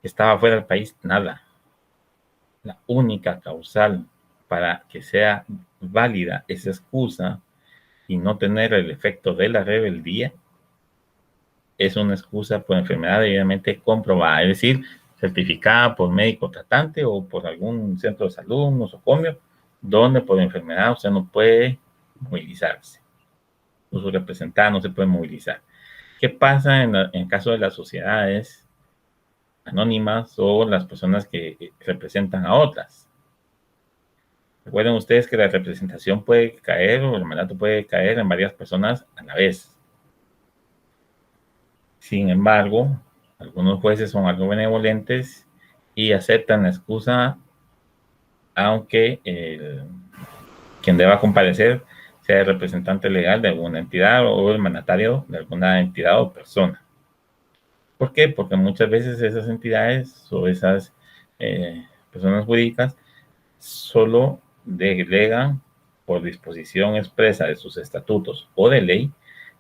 Estaba fuera del país, nada. La única causal para que sea válida esa excusa y no tener el efecto de la rebeldía es una excusa por enfermedad debidamente comprobada, es decir, certificada por médico tratante o por algún centro de salud, un nosocomio, donde por enfermedad usted no puede movilizarse. O su representante no se puede movilizar. ¿Qué pasa en caso de las sociedades anónimas o las personas que representan a otras? Recuerden ustedes que la representación puede caer o el mandato puede caer en varias personas a la vez. Sin embargo, algunos jueces son algo benevolentes y aceptan la excusa, aunque quien deba comparecer sea el representante legal de alguna entidad o el mandatario de alguna entidad o persona. ¿Por qué? Porque muchas veces esas entidades o esas personas jurídicas solo delegan por disposición expresa de sus estatutos o de ley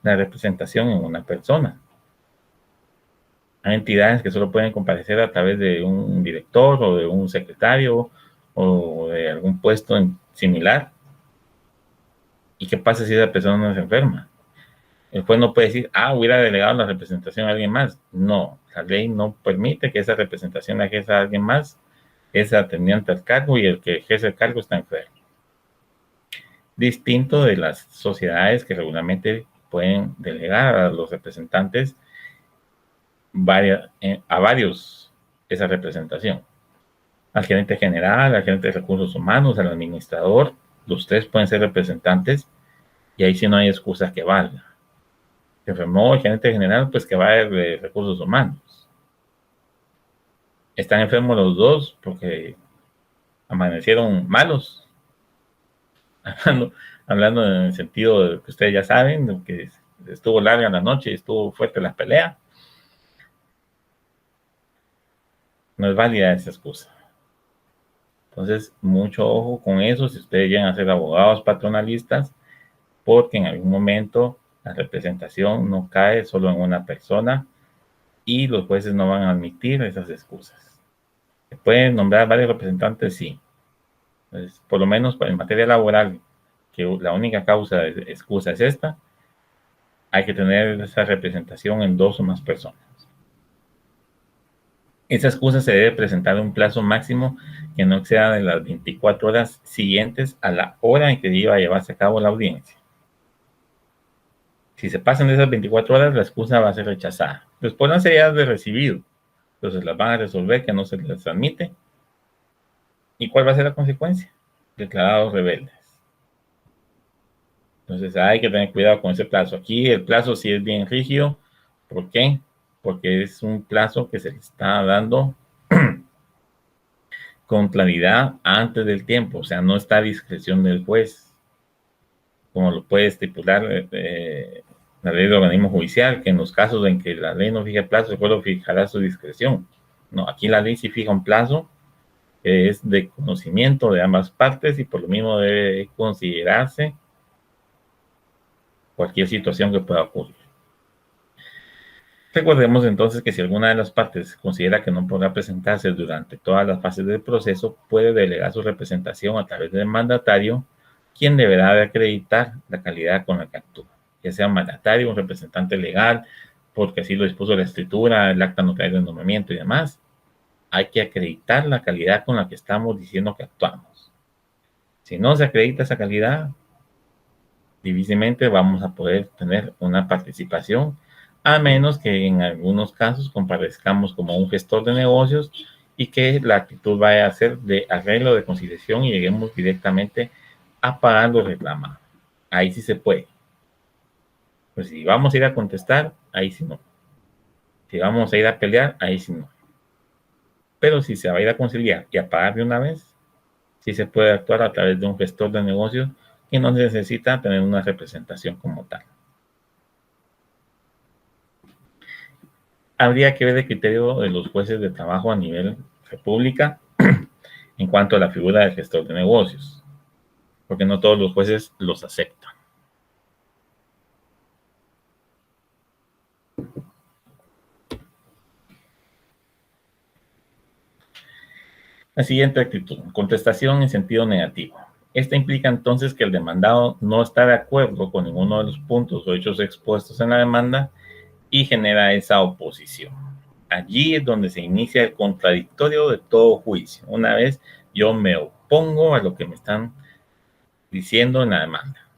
la representación en una persona. Hay entidades que solo pueden comparecer a través de un director o de un secretario o de algún puesto similar. ¿Y qué pasa si esa persona no se enferma? El juez no puede decir, hubiera delegado la representación a alguien más. No, la ley no permite que esa representación la ejerza a alguien más. Es atendiente al cargo y el que ejerce el cargo está enfermo. Distinto de las sociedades que regularmente pueden delegar a los representantes a varios esa representación. Al gerente general, al gerente de recursos humanos, al administrador, los tres pueden ser representantes y ahí sí no hay excusa que valga. Se enfermó el gerente general, pues que va de recursos humanos. Están enfermos los dos porque amanecieron malos. Hablando en el sentido de que ustedes ya saben, de que estuvo larga la noche y estuvo fuerte la pelea. No es válida esa excusa. Entonces, mucho ojo con eso si ustedes llegan a ser abogados patronalistas, porque en algún momento la representación no cae solo en una persona y los jueces no van a admitir esas excusas. ¿Se pueden nombrar varios representantes? Sí. Entonces, por lo menos en materia laboral, que la única causa de excusa es esta, hay que tener esa representación en 2 o más personas. Esa excusa se debe presentar en un plazo máximo que no exceda de las 24 horas siguientes a la hora en que iba a llevarse a cabo la audiencia. Si se pasan de esas 24 horas, la excusa va a ser rechazada. Después no sería de recibido. Entonces las van a resolver que no se les admite. ¿Y cuál va a ser la consecuencia? Declarados rebeldes. Entonces hay que tener cuidado con ese plazo. Aquí el plazo sí es bien rígido. ¿Por qué? Porque es un plazo que se le está dando con claridad antes del tiempo. O sea, no está a discreción del juez, como lo puede estipular la ley del organismo judicial, que en los casos en que la ley no fija plazo, el juez fijará su discreción. No, aquí la ley sí fija un plazo que es de conocimiento de ambas partes y por lo mismo debe considerarse cualquier situación que pueda ocurrir. Recordemos entonces que si alguna de las partes considera que no podrá presentarse durante todas las fases del proceso, puede delegar su representación a través del mandatario, quien deberá de acreditar la calidad con la que actúa, ya sea un mandatario, un representante legal, porque así lo dispuso la escritura, el acta notaria de nombramiento y demás. Hay que acreditar la calidad con la que estamos diciendo que actuamos. Si no se acredita esa calidad, difícilmente vamos a poder tener una participación, a menos que en algunos casos comparezcamos como un gestor de negocios y que la actitud vaya a ser de arreglo, de conciliación y lleguemos directamente a pagar lo reclamado. Ahí sí se puede. Pues si vamos a ir a contestar, ahí sí no. Si vamos a ir a pelear, ahí sí no. Pero si se va a ir a conciliar y a pagar de una vez, sí se puede actuar a través de un gestor de negocios que no necesita tener una representación como tal. Habría que ver el criterio de los jueces de trabajo a nivel república en cuanto a la figura del gestor de negocios, porque no todos los jueces los aceptan. La siguiente actitud, contestación en sentido negativo. Esta implica entonces que el demandado no está de acuerdo con ninguno de los puntos o hechos expuestos en la demanda y genera esa oposición. Allí es donde se inicia el contradictorio de todo juicio. Una vez yo me opongo a lo que me están diciendo en la demanda.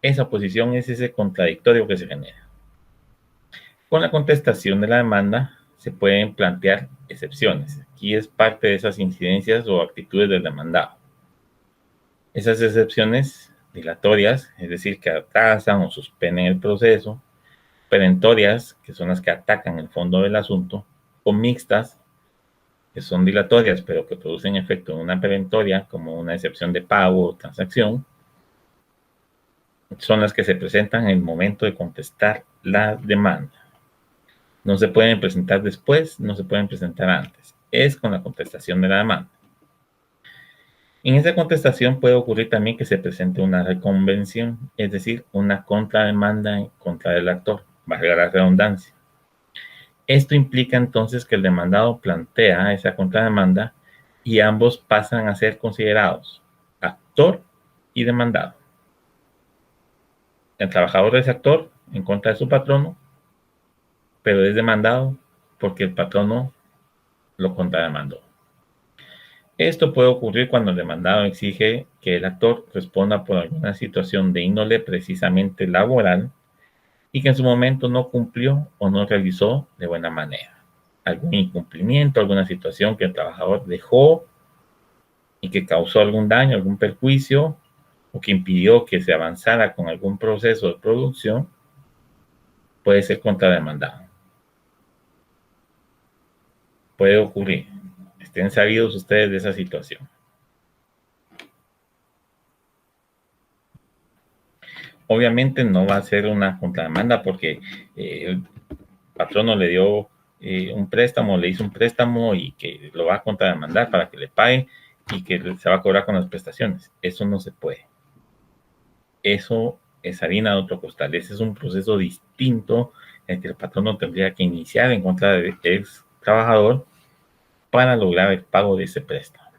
Esa oposición es ese contradictorio que se genera. Con la contestación de la demanda se pueden plantear excepciones. Aquí es parte de esas incidencias o actitudes del demandado. Esas excepciones dilatorias, es decir, que atrasan o suspenden el proceso, perentorias, que son las que atacan el fondo del asunto, o mixtas, que son dilatorias, pero que producen efecto en una perentoria, como una excepción de pago o transacción, son las que se presentan en el momento de contestar la demanda. No se pueden presentar después, no se pueden presentar antes. Es con la contestación de la demanda. En esa contestación puede ocurrir también que se presente una reconvención, es decir, una contrademanda en contra del actor, valga la redundancia. Esto implica entonces que el demandado plantea esa contrademanda y ambos pasan a ser considerados actor y demandado. El trabajador es actor en contra de su patrono, pero es demandado porque el patrono lo contrademandó. Esto puede ocurrir cuando el demandado exige que el actor responda por alguna situación de índole precisamente laboral y que en su momento no cumplió o no realizó de buena manera. Algún incumplimiento, alguna situación que el trabajador dejó y que causó algún daño, algún perjuicio o que impidió que se avanzara con algún proceso de producción, puede ser contrademandado. Puede ocurrir. Estén sabidos ustedes de esa situación. Obviamente no va a ser una contrademanda porque el patrono le dio un préstamo, le hizo un préstamo y que lo va a contrademandar para que le pague y que se va a cobrar con las prestaciones. Eso no se puede. Eso es harina de otro costal. Ese es un proceso distinto en que el patrono tendría que iniciar en contra del ex trabajador para lograr el pago de ese préstamo.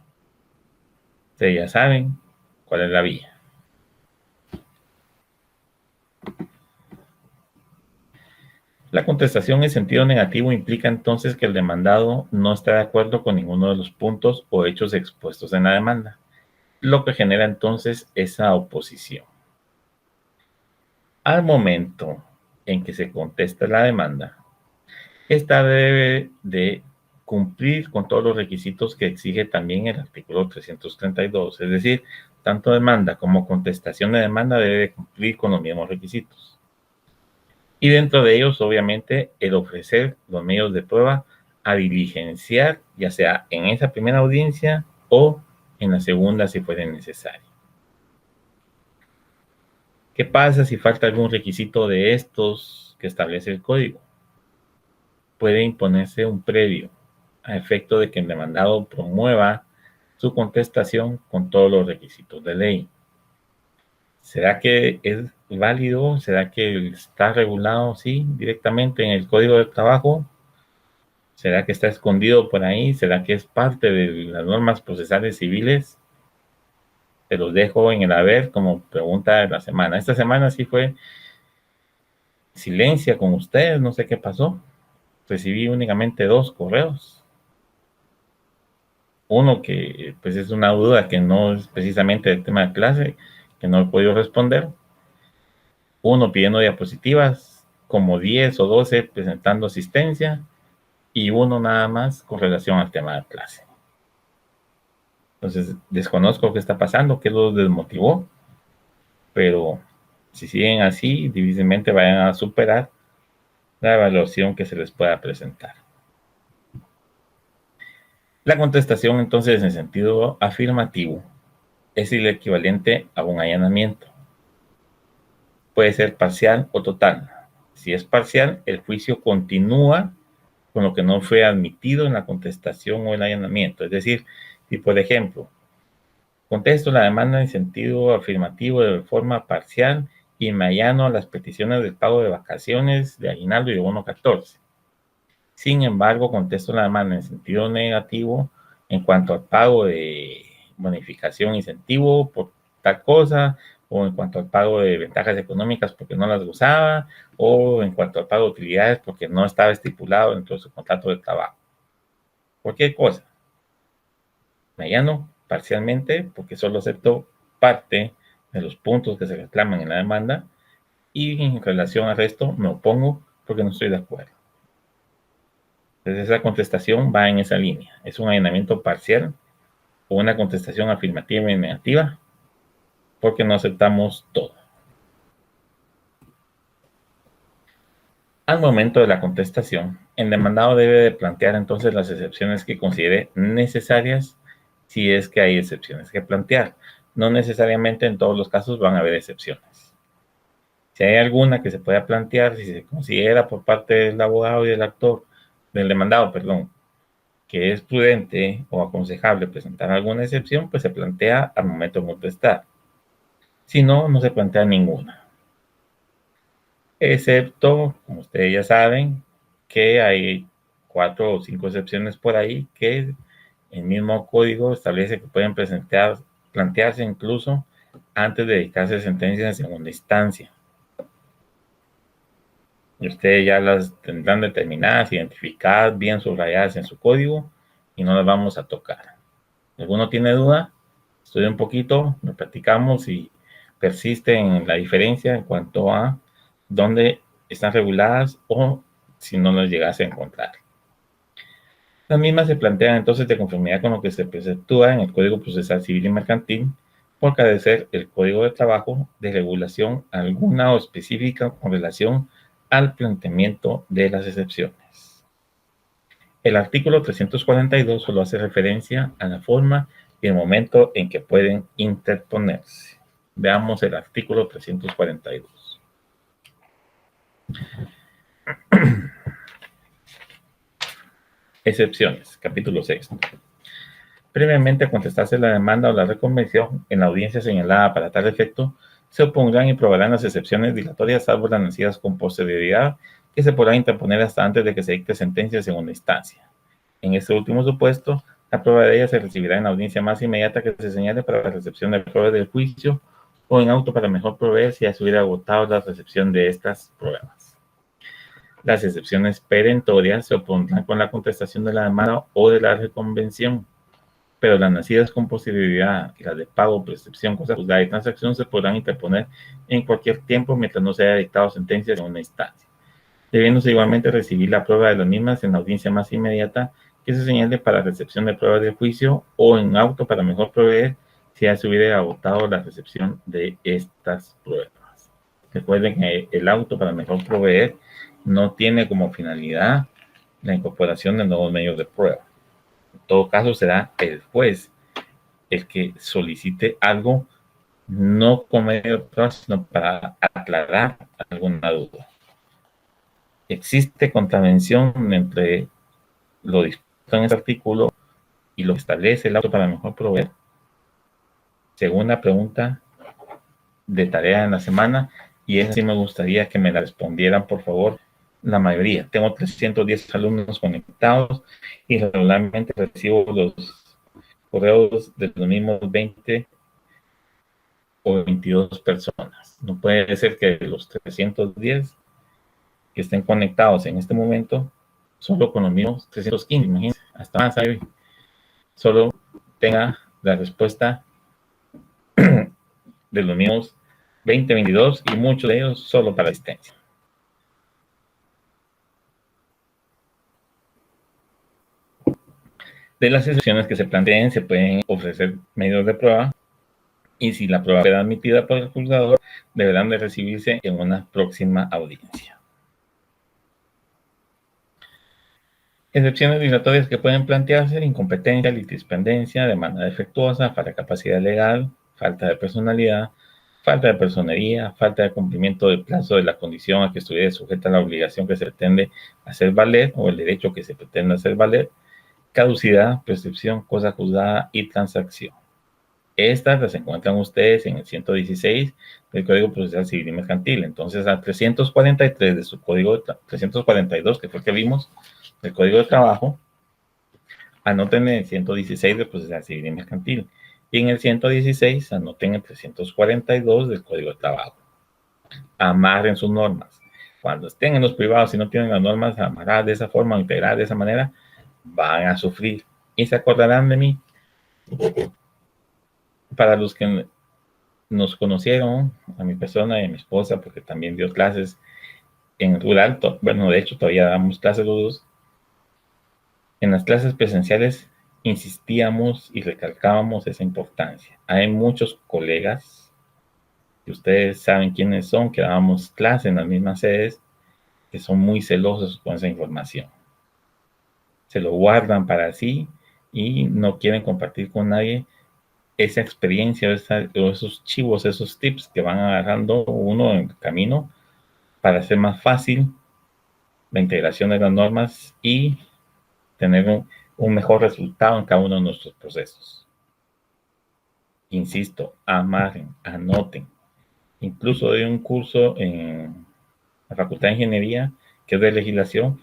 Ustedes ya saben cuál es la vía. La contestación en sentido negativo implica entonces que el demandado no está de acuerdo con ninguno de los puntos o hechos expuestos en la demanda, lo que genera entonces esa oposición. Al momento en que se contesta la demanda, esta debe de cumplir con todos los requisitos que exige también el artículo 332, es decir, tanto demanda como contestación de demanda debe cumplir con los mismos requisitos. Y dentro de ellos, obviamente, el ofrecer los medios de prueba a diligenciar, ya sea en esa primera audiencia o en la segunda si fuera necesario. ¿Qué pasa si falta algún requisito de estos que establece el código? Puede imponerse un previo a efecto de que el demandado promueva su contestación con todos los requisitos de ley. ¿Será que es válido? ¿Será que está regulado, sí, directamente en el Código de Trabajo? ¿Será que está escondido por ahí? ¿Será que es parte de las normas procesales civiles? Te los dejo en el haber como pregunta de la semana. Esta semana sí fue silencio con ustedes, no sé qué pasó. Recibí únicamente 2 correos. Uno que pues es una duda que no es precisamente el tema de clase, que no he podido responder. Uno pidiendo diapositivas, como 10 o 12 presentando asistencia, y uno nada más con relación al tema de clase. Entonces, desconozco qué está pasando, qué los desmotivó, pero si siguen así, difícilmente vayan a superar la evaluación que se les pueda presentar. La contestación, entonces, en sentido afirmativo, es el equivalente a un allanamiento. Puede ser parcial o total. Si es parcial, el juicio continúa con lo que no fue admitido en la contestación o el allanamiento. Es decir, Si, por ejemplo, contesto la demanda en sentido afirmativo de forma parcial y me allano a las peticiones del pago de vacaciones, de aguinaldo y de bono 14. Sin embargo, contesto la demanda en sentido negativo en cuanto al pago de bonificación, incentivo por tal cosa, o en cuanto al pago de ventajas económicas porque no las gozaba, o en cuanto al pago de utilidades porque no estaba estipulado dentro de su contrato de trabajo. Cualquier cosa. Me allano parcialmente porque solo acepto parte de los puntos que se reclaman en la demanda y en relación al resto me opongo porque no estoy de acuerdo. Entonces esa contestación va en esa línea. Es un allanamiento parcial o una contestación afirmativa y negativa porque no aceptamos todo. Al momento de la contestación, el demandado debe de plantear entonces las excepciones que considere necesarias si es que hay excepciones que plantear. No necesariamente en todos los casos van a haber excepciones. Si hay alguna que se pueda plantear, si se considera por parte del abogado y del demandado, que es prudente o aconsejable presentar alguna excepción, pues se plantea al momento de contestar. Si no, no se plantea ninguna. Excepto, como ustedes ya saben, que hay 4 o 5 excepciones por ahí que el mismo código establece que pueden plantearse incluso antes de dictarse sentencias en segunda instancia. Y ustedes ya las tendrán determinadas, identificadas, bien subrayadas en su código y no las vamos a tocar. ¿Alguno tiene duda? Estudia un poquito, lo platicamos y persiste en la diferencia en cuanto a dónde están reguladas o si no las llegase a encontrar. Las mismas se plantean entonces de conformidad con lo que se preceptúa en el Código Procesal Civil y Mercantil por carecer el Código de Trabajo de regulación alguna o específica con relación al planteamiento de las excepciones. El artículo 342 solo hace referencia a la forma y el momento en que pueden interponerse. Veamos el artículo 342. Excepciones, capítulo 6. Previamente a contestarse la demanda o la reconvención en la audiencia señalada para tal efecto, se opondrán y probarán las excepciones dilatorias salvo las nacidas con posterioridad que se podrán interponer hasta antes de que se dicte sentencia en segunda instancia. En este último supuesto, la prueba de ellas se recibirá en la audiencia más inmediata que se señale para la recepción de pruebas del juicio o en auto para mejor proveer si ya se hubiera agotado la recepción de estas pruebas. Las excepciones perentorias se opondrán con la contestación de la demanda o de la reconvención, pero las nacidas con posterioridad y las de pago, prescripción, cosa juzgada y transacción se podrán interponer en cualquier tiempo mientras no se haya dictado sentencia en una instancia, debiéndose igualmente recibir la prueba de las mismas en la audiencia más inmediata que se señale para recepción de pruebas de juicio o en auto para mejor proveer si ya se hubiera agotado la recepción de estas pruebas. Recuerden que el auto para mejor proveer no tiene como finalidad la incorporación de nuevos medios de prueba. En todo caso, será el juez el que solicite algo, no con medio de prueba, sino para aclarar alguna duda. Existe contravención entre lo dispuesto en este artículo y lo que establece el auto para mejor proveer. Segunda pregunta de tarea en la semana, y esa sí me gustaría que me la respondieran, por favor, la mayoría. Tengo 310 alumnos conectados y regularmente recibo los correos de los mismos 20 o 22 personas. No puede ser que de los 310 que estén conectados en este momento, solo con los mismos 315, imagínense, hasta más hay, solo tenga la respuesta de los mismos 20, 22 y muchos de ellos solo para asistencia. De las excepciones que se planteen, se pueden ofrecer medios de prueba y si la prueba queda admitida por el juzgador, deberán de recibirse en una próxima audiencia. Excepciones dilatorias que pueden plantearse: incompetencia, litispendencia, demanda defectuosa, falta de capacidad legal, falta de personalidad, falta de personería, falta de cumplimiento del plazo de la condición a que estuviera sujeta la obligación que se pretende hacer valer o el derecho que se pretende hacer valer, caducidad, prescripción, cosa juzgada y transacción. Estas las encuentran ustedes en el 116 del Código Procesal Civil y Mercantil. Entonces, al 343 de su Código, 342, que fue el que vimos, del Código de Trabajo, anoten el 116 del Procesal Civil y Mercantil. Y en el 116 anoten el 342 del Código de Trabajo. Amarren sus normas. Cuando estén en los privados y no tienen las normas amarradas de esa forma o integradas de esa manera, van a sufrir. Y se acordarán de mí. Para los que nos conocieron, a mi persona y a mi esposa, porque también dio clases en rural, bueno, de hecho todavía damos clases los dos. En las clases presenciales insistíamos y recalcábamos esa importancia. Hay muchos colegas, que ustedes saben quiénes son, que dábamos clases en las mismas sedes, que son muy celosos con esa información. Se lo guardan para sí y no quieren compartir con nadie esa experiencia o esos chivos, esos tips que van agarrando uno en el camino para hacer más fácil la integración de las normas y tener un mejor resultado en cada uno de nuestros procesos. Insisto, amarren, anoten. Incluso doy un curso en la Facultad de Ingeniería que es de legislación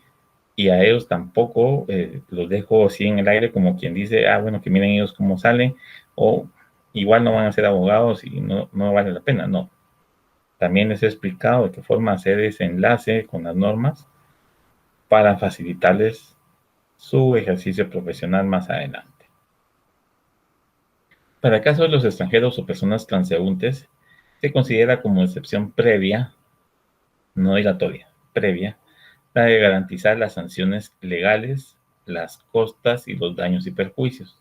y a ellos tampoco los dejo así en el aire como quien dice, bueno, que miren ellos cómo salen o igual no van a ser abogados y no vale la pena. No. También les he explicado de qué forma hacer ese enlace con las normas para facilitarles su ejercicio profesional más adelante. Para el caso de los extranjeros o personas transeúntes, se considera como excepción previa, no dilatoria, previa, la de garantizar las sanciones legales, las costas y los daños y perjuicios.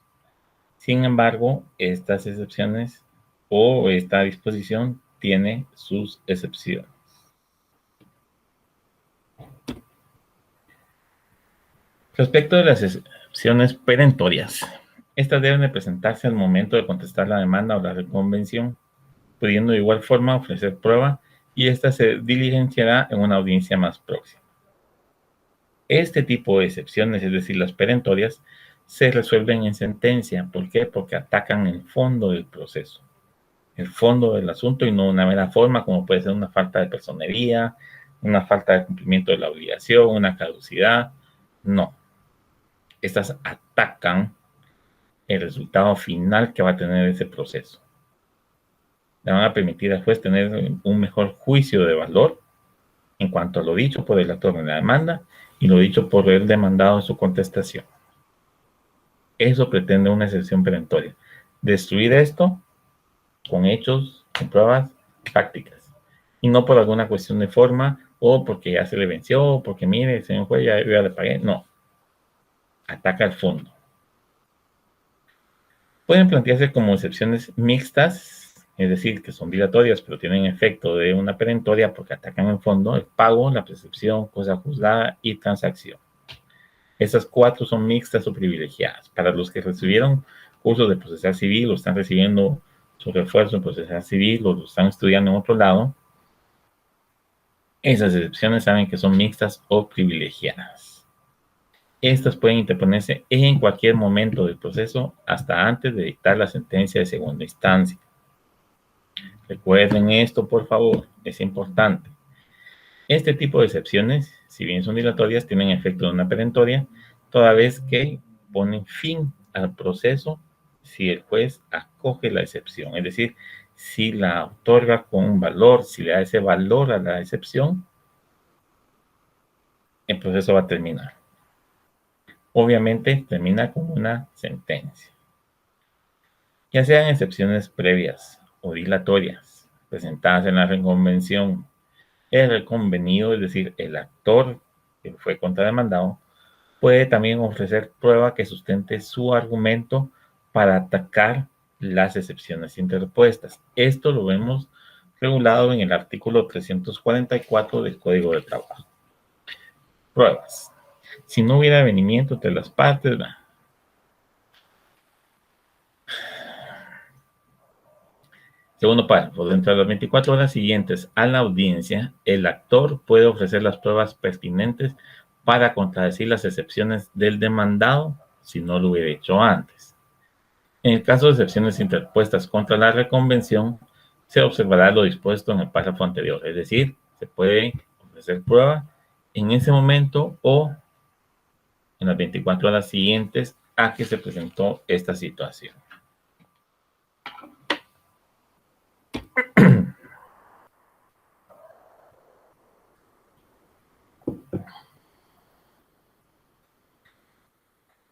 Sin embargo, estas excepciones o esta disposición tiene sus excepciones. Respecto de las excepciones perentorias, estas deben de presentarse al momento de contestar la demanda o la reconvención, pudiendo de igual forma ofrecer prueba y esta se diligenciará en una audiencia más próxima. Este tipo de excepciones, es decir, las perentorias, se resuelven en sentencia. ¿Por qué? Porque atacan el fondo del proceso, el fondo del asunto y no una mera forma, como puede ser una falta de personería, una falta de cumplimiento de la obligación, una caducidad. No. Estas atacan el resultado final que va a tener ese proceso. Le van a permitir al juez tener un mejor juicio de valor en cuanto a lo dicho por el actor en la demanda y lo dicho por el demandado en su contestación. Eso pretende una excepción perentoria. Destruir esto con hechos, con pruebas prácticas. Y no por alguna cuestión de forma o porque ya se le venció, o porque mire, señor juez, ya le pagué. No. Ataca al fondo. Pueden plantearse como excepciones mixtas, es decir, que son dilatorias, pero tienen efecto de una perentoria porque atacan el fondo, el pago, la prescripción, cosa juzgada y transacción. Esas cuatro son mixtas o privilegiadas. Para los que recibieron cursos de procesal civil o están recibiendo su refuerzo en procesal civil o lo están estudiando en otro lado, esas excepciones saben que son mixtas o privilegiadas. Estas pueden interponerse en cualquier momento del proceso hasta antes de dictar la sentencia de segunda instancia. Recuerden esto, por favor, es importante. Este tipo de excepciones, si bien son dilatorias, tienen efecto de una perentoria, toda vez que ponen fin al proceso si el juez acoge la excepción, es decir, si la otorga con un valor, si le da ese valor a la excepción, el proceso va a terminar. Obviamente termina con una sentencia. Ya sean excepciones previas o dilatorias, presentadas en la reconvención, el reconvenido, es decir, el actor que fue contrademandado, puede también ofrecer prueba que sustente su argumento para atacar las excepciones interpuestas. Esto lo vemos regulado en el artículo 344 del Código de Trabajo. Pruebas. Si no hubiera avenimiento entre las partes, segundo párrafo, dentro de las 24 horas siguientes a la audiencia, el actor puede ofrecer las pruebas pertinentes para contradecir las excepciones del demandado si no lo hubiera hecho antes. En el caso de excepciones interpuestas contra la reconvención, se observará lo dispuesto en el párrafo anterior, es decir, se puede ofrecer prueba en ese momento o en las 24 horas siguientes a que se presentó esta situación.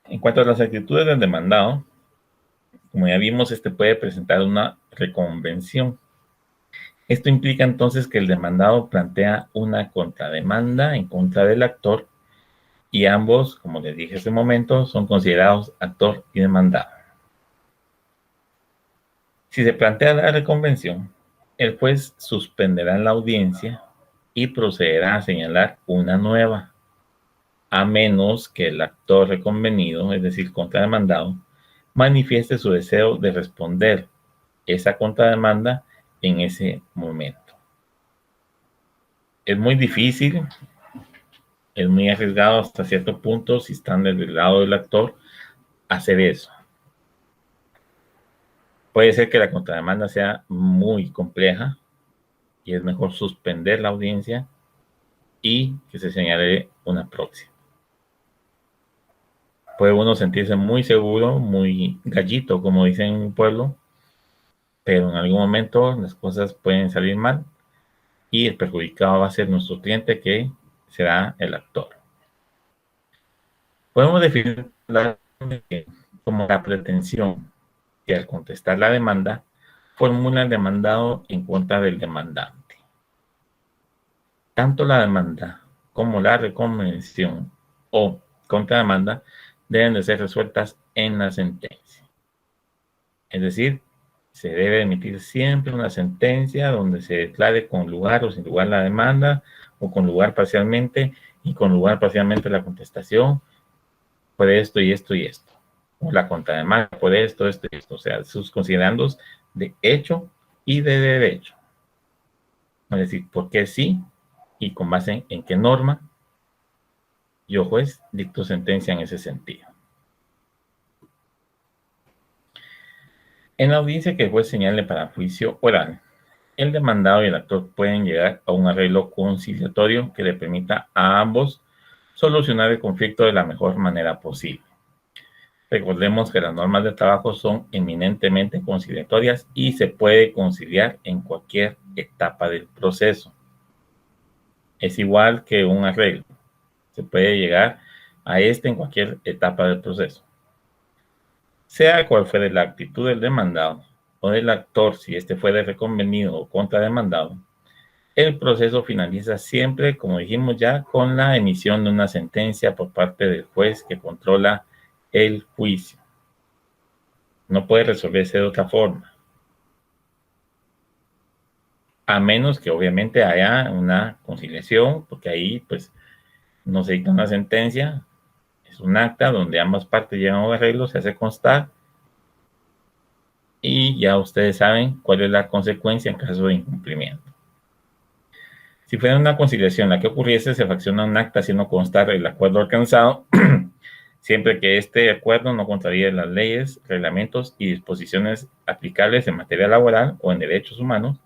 En cuanto a las actitudes del demandado, como ya vimos, este puede presentar una reconvención. Esto implica entonces que el demandado plantea una contrademanda en contra del actor y ambos, como les dije hace un momento, son considerados actor y demandado. Si se plantea la reconvención, el juez suspenderá la audiencia y procederá a señalar una nueva, a menos que el actor reconvenido, es decir, contrademandado, manifieste su deseo de responder esa contrademanda en ese momento. Es muy difícil, es muy arriesgado hasta cierto punto, si están del lado del actor, hacer eso. Puede ser que la contrademanda sea muy compleja y es mejor suspender la audiencia y que se señale una próxima. Puede uno sentirse muy seguro, muy gallito, como dicen en mi pueblo, pero en algún momento las cosas pueden salir mal y el perjudicado va a ser nuestro cliente, que será el actor. Podemos definir como la pretensión que al contestar la demanda formula el demandado en contra del demandante. Tanto la demanda como la reconvención o contrademanda deben de ser resueltas en la sentencia. Es decir, se debe emitir siempre una sentencia donde se declare con lugar o sin lugar la demanda, o con lugar parcialmente y con lugar parcialmente la contestación por esto y esto y esto, o la contrademanda por esto, esto y esto, o sea, sus considerandos de hecho y de derecho. Es decir, por qué sí y con base en qué norma yo, juez, dicto sentencia en ese sentido. En la audiencia que el juez señale para juicio oral, el demandado y el actor pueden llegar a un arreglo conciliatorio que le permita a ambos solucionar el conflicto de la mejor manera posible. Recordemos que las normas de trabajo son eminentemente conciliatorias y se puede conciliar en cualquier etapa del proceso. Es igual que un arreglo. Se puede llegar a en cualquier etapa del proceso. Sea cual fuere la actitud del demandado o del actor, si este fuere reconvenido o contrademandado, el proceso finaliza siempre, como dijimos ya, con la emisión de una sentencia por parte del juez que controla el juicio. No puede resolverse de otra forma, a menos que obviamente haya una conciliación, porque ahí pues no se dicta una sentencia, es un acta donde ambas partes llegan a un arreglo, se hace constar y ya ustedes saben cuál es la consecuencia en caso de incumplimiento. Si fuera una conciliación la que ocurriese, se fracciona un acta haciendo constar el acuerdo alcanzado, siempre que este acuerdo no contraríe las leyes, reglamentos y disposiciones aplicables en materia laboral o en derechos humanos,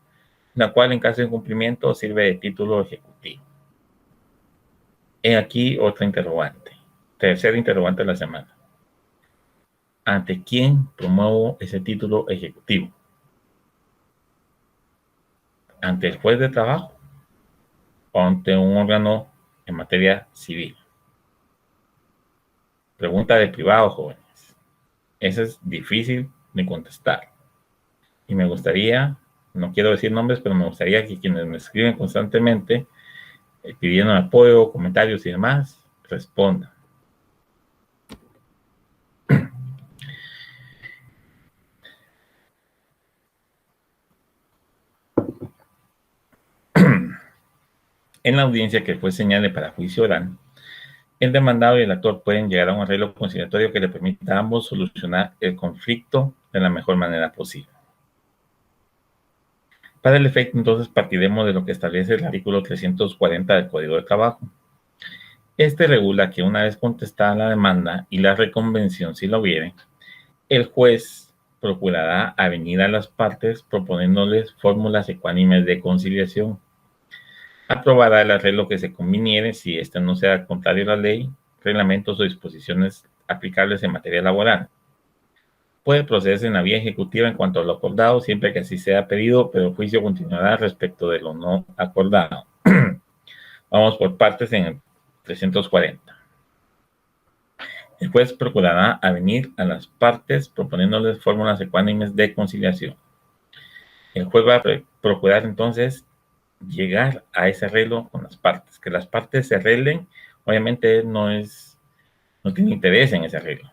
la cual en caso de incumplimiento sirve de título ejecutivo. He aquí otra interrogante, tercer interrogante de la semana. ¿Ante quién promuevo ese título ejecutivo? ¿Ante el juez de trabajo o ante un órgano en materia civil? Pregunta de privado, jóvenes. Esa es difícil de contestar. Y me gustaría, no quiero decir nombres, pero me gustaría que quienes me escriben constantemente pidiendo apoyo, comentarios y demás, respondan. En la audiencia que el juez señale para juicio oral, el demandado y el actor pueden llegar a un arreglo conciliatorio que le permita a ambos solucionar el conflicto de la mejor manera posible. Para el efecto, entonces, partiremos de lo que establece el artículo 340 del Código de Trabajo. Este regula que una vez contestada la demanda y la reconvención si lo hubiere, el juez procurará avenir a las partes proponiéndoles fórmulas ecuánimes de conciliación. Aprobará el arreglo que se conviniere si éste no sea contrario a la ley, reglamentos o disposiciones aplicables en materia laboral. Puede procederse en la vía ejecutiva en cuanto a lo acordado, siempre que así sea pedido, pero el juicio continuará respecto de lo no acordado. Vamos por partes en el 340. El juez procurará avenir a las partes proponiéndoles fórmulas ecuánimes de conciliación. El juez va a procurar entonces llegar a ese arreglo con las partes. Que las partes se arreglen, obviamente no tiene interés en ese arreglo.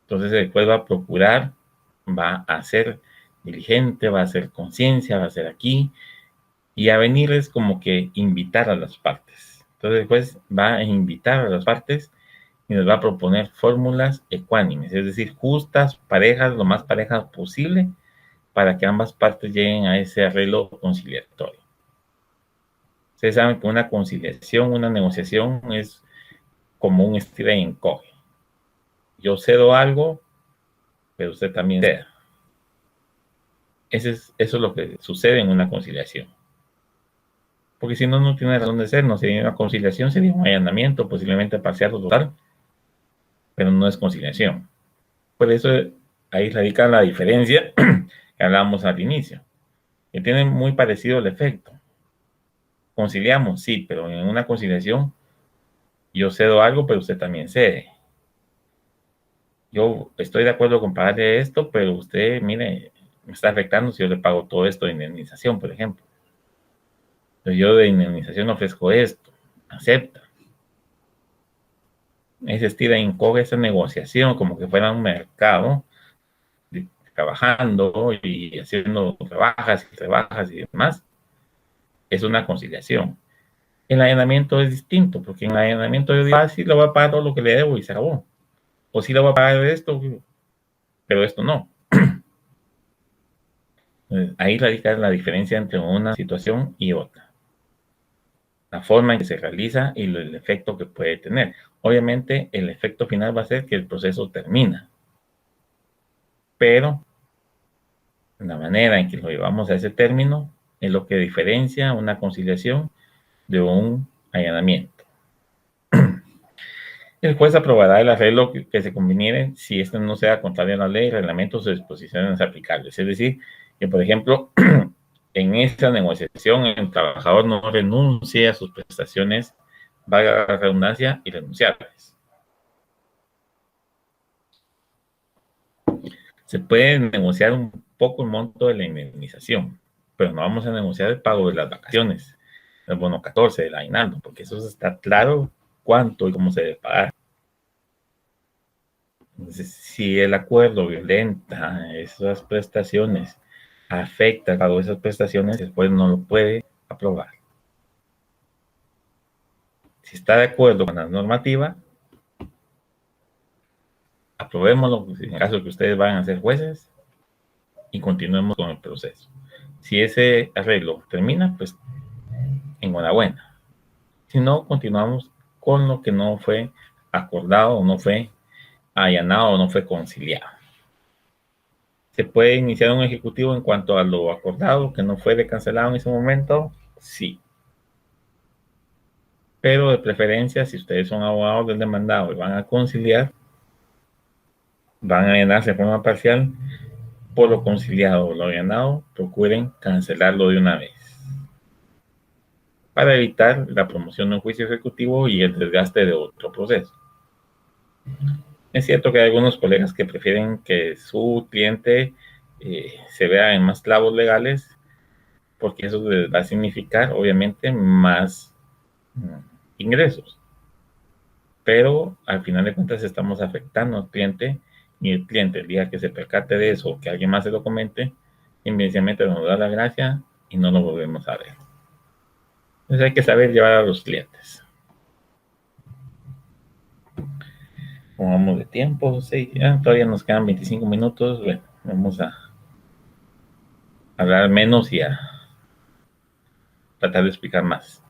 Entonces el juez va a procurar, va a ser diligente, va a hacer conciencia, va a ser aquí, y a venir es como que invitar a las partes. Entonces el juez va a invitar a las partes y nos va a proponer fórmulas ecuánimes, es decir, justas, parejas, lo más parejas posible, para que ambas partes lleguen a ese arreglo conciliatorio. Ustedes saben que una conciliación, una negociación es como un estira y encoge. Yo cedo algo, pero usted también ceda. Eso es lo que sucede en una conciliación. Porque si no, no tiene razón de ser, no sería una conciliación, sería un allanamiento, posiblemente parcial o total, pero no es conciliación. Por eso ahí radica la diferencia que hablábamos al inicio, que tiene muy parecido el efecto. Conciliamos, sí, pero en una conciliación yo cedo algo, pero usted también cede. Yo estoy de acuerdo con pagarle esto, pero usted, mire, me está afectando si yo le pago todo esto de indemnización, por ejemplo. Entonces yo de indemnización ofrezco esto, acepta. Ese estira y encoge, esa negociación, como que fuera un mercado, trabajando y haciendo rebajas y demás, es una conciliación. El allanamiento es distinto, porque en el allanamiento yo digo, sí, le voy a pagar todo lo que le debo y se acabó. O sí le voy a pagar esto, pero esto no. Ahí radica la diferencia entre una situación y otra. La forma en que se realiza y el efecto que puede tener. Obviamente, el efecto final va a ser que el proceso termina. Pero la manera en que lo llevamos a ese término es lo que diferencia una conciliación de un allanamiento. El juez aprobará el arreglo que se conviniere si este no sea contrario a la ley, reglamentos o disposiciones aplicables. Es decir, que por ejemplo, en esta negociación el trabajador no renuncie a sus prestaciones, valga la redundancia, irrenunciables. Se puede negociar un poco el monto de la indemnización, pero no vamos a negociar el pago de las vacaciones, el bono 14 del aguinaldo, porque eso está claro cuánto y cómo se debe pagar. Entonces, si el acuerdo violenta esas prestaciones, afecta el pago de esas prestaciones, el juez no lo puede aprobar. Si está de acuerdo con la normativa, aprobémoslo en el caso que ustedes vayan a ser jueces y continuemos con el proceso. Si ese arreglo termina, pues enhorabuena. Si no, continuamos con lo que no fue acordado o no fue allanado o no fue conciliado. ¿Se puede iniciar un ejecutivo en cuanto a lo acordado que no fue cancelado en ese momento? Sí. Pero de preferencia, si ustedes son abogados del demandado y van a conciliar, van a allanarse de forma parcial, por lo conciliado o lo allanado, procuren cancelarlo de una vez para evitar la promoción de un juicio ejecutivo y el desgaste de otro proceso. Es cierto que hay algunos colegas que prefieren que su cliente se vea en más clavos legales, porque eso les va a significar, obviamente, más ingresos. Pero al final de cuentas estamos afectando al cliente, y el cliente, el día que se percate de eso, o que alguien más se lo comente, inmediatamente nos da la gracia y no lo volvemos a ver. Entonces hay que saber llevar a los clientes. Como vamos de tiempo, sí, todavía nos quedan 25 minutos. Bueno, vamos a hablar menos y a tratar de explicar más.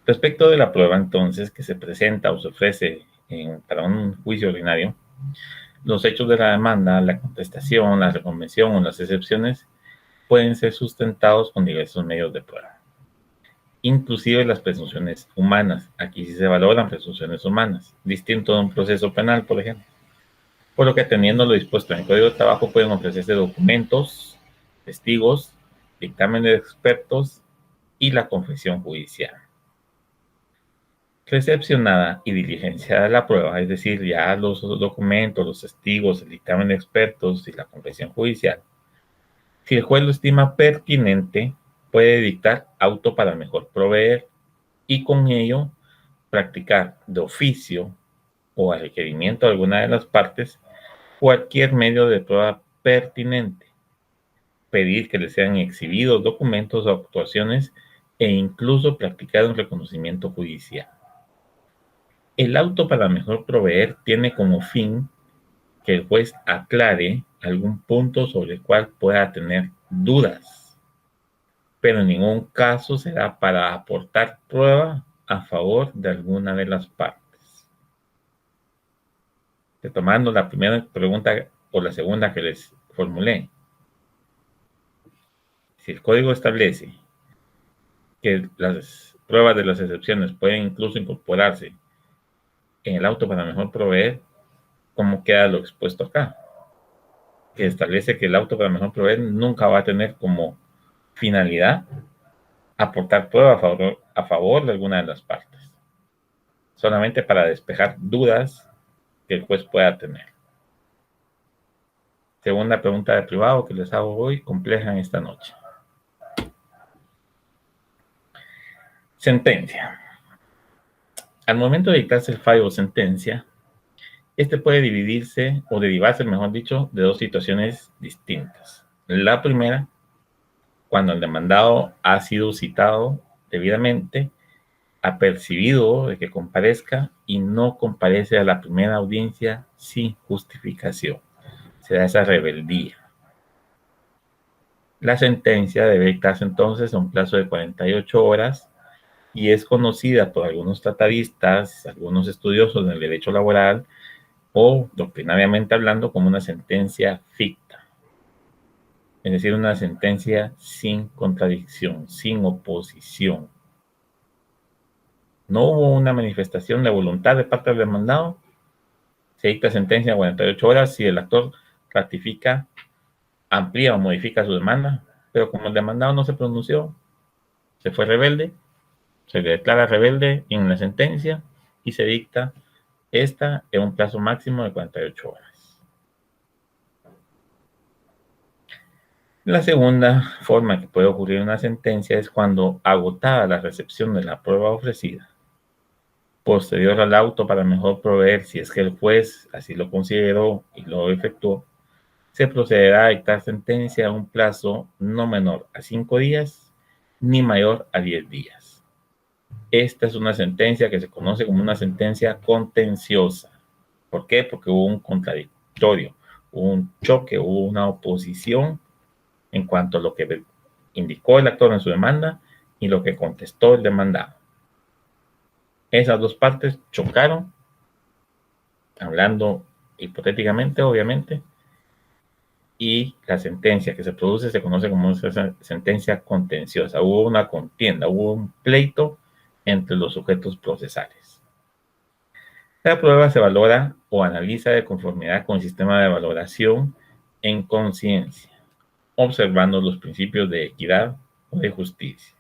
Respecto de la prueba, entonces, que se presenta o se ofrece para un juicio ordinario, los hechos de la demanda, la contestación, la reconvención o las excepciones pueden ser sustentados con diversos medios de prueba, inclusive las presunciones humanas. Aquí sí se valoran presunciones humanas, distinto de un proceso penal, por ejemplo. Por lo que, teniendo lo dispuesto en el Código de Trabajo, pueden ofrecerse documentos, testigos, dictámenes de expertos y la confesión judicial. Recepcionada y diligenciada la prueba, es decir, ya los documentos, los testigos, el dictamen de expertos y la confesión judicial, si el juez lo estima pertinente, puede dictar auto para mejor proveer y con ello practicar de oficio o a requerimiento de alguna de las partes cualquier medio de prueba pertinente, pedir que le sean exhibidos documentos o actuaciones e incluso practicar un reconocimiento judicial. El auto para mejor proveer tiene como fin que el juez aclare algún punto sobre el cual pueda tener dudas, pero en ningún caso será para aportar prueba a favor de alguna de las partes. Retomando la primera pregunta o la segunda que les formulé, si el código establece que las pruebas de las excepciones pueden incluso incorporarse en el auto para mejor proveer, ¿cómo queda lo expuesto acá? Que establece que el auto para mejor proveer nunca va a tener como finalidad aportar prueba a favor de alguna de las partes, solamente para despejar dudas que el juez pueda tener. Segunda pregunta de privado que les hago hoy, compleja en esta noche. Sentencia. Al momento de dictarse el fallo o sentencia, este puede dividirse o derivarse, mejor dicho, de dos situaciones distintas. La primera, cuando el demandado ha sido citado debidamente, apercibido de que comparezca y no comparece a la primera audiencia sin justificación. Se da esa rebeldía. La sentencia debe dictarse entonces a un plazo de 48 horas y es conocida por algunos tratadistas, algunos estudiosos del derecho laboral o doctrinariamente hablando como una sentencia ficta, es decir, una sentencia sin contradicción, sin oposición. No hubo una manifestación de voluntad de parte del demandado, se dicta sentencia en 48 horas si el actor ratifica, amplía o modifica su demanda, pero como el demandado no se pronunció, se fue rebelde, se le declara rebelde en la sentencia y se dicta esta en un plazo máximo de 48 horas. La segunda forma que puede ocurrir una sentencia es cuando, agotada la recepción de la prueba ofrecida, posterior al auto para mejor proveer, si es que el juez así lo consideró y lo efectuó, se procederá a dictar sentencia a un plazo no menor a 5 días ni mayor a 10 días. Esta es una sentencia que se conoce como una sentencia contenciosa. ¿Por qué? Porque hubo un contradictorio, hubo un choque, hubo una oposición en cuanto a lo que indicó el actor en su demanda y lo que contestó el demandado. Esas dos partes chocaron, hablando hipotéticamente, obviamente, y la sentencia que se produce se conoce como una sentencia contenciosa. Hubo una contienda, hubo un pleito entre los sujetos procesales. La prueba se valora o analiza de conformidad con el sistema de valoración en conciencia, observando los principios de equidad o de justicia.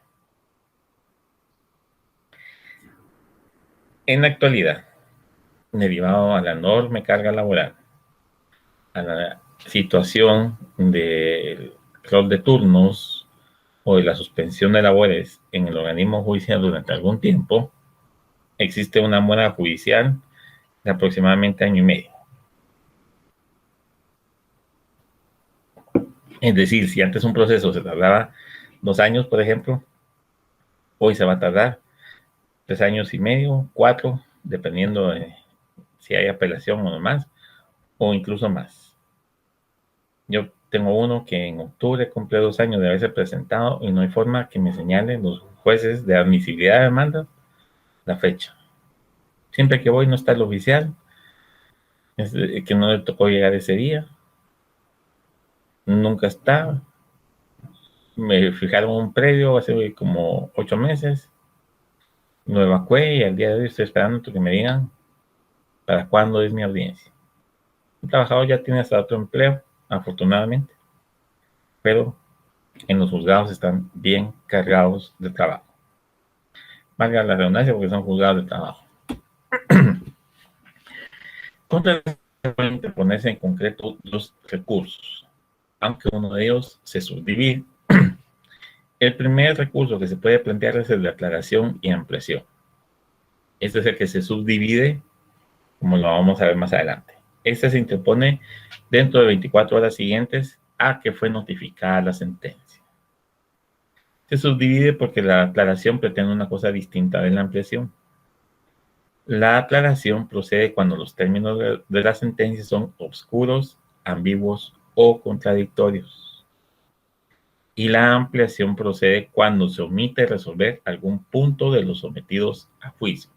En la actualidad, derivado a la enorme carga laboral, a la situación del rol de turnos o de la suspensión de labores en el organismo judicial durante algún tiempo, existe una mora judicial de aproximadamente año y medio. Es decir, si antes un proceso se tardaba 2 años, por ejemplo, hoy se va a tardar 3 años y medio, 4, dependiendo de si hay apelación o no más, o incluso más. Yo tengo uno que en octubre cumple 2 años de haberse presentado y no hay forma que me señalen los jueces de admisibilidad de demandas la fecha. Siempre que voy no está el oficial, es que no le tocó llegar ese día, nunca está. Me fijaron un predio hace como 8 meses, lo evacué y al día de hoy estoy esperando que me digan para cuándo es mi audiencia. El trabajador ya tiene hasta otro empleo, afortunadamente, pero en los juzgados están bien cargados de trabajo. Valga la redundancia porque son juzgados de trabajo. Contra pueden interponerse en concreto dos recursos, aunque uno de ellos se subdivide. El primer recurso que se puede plantear es el de aclaración y ampliación. Este es el que se subdivide, como lo vamos a ver más adelante. Este se interpone dentro de 24 horas siguientes a que fue notificada la sentencia. Se subdivide porque la aclaración pretende una cosa distinta de la ampliación. La aclaración procede cuando los términos de la sentencia son obscuros, ambiguos o contradictorios. Y la ampliación procede cuando se omite resolver algún punto de los sometidos a juicio.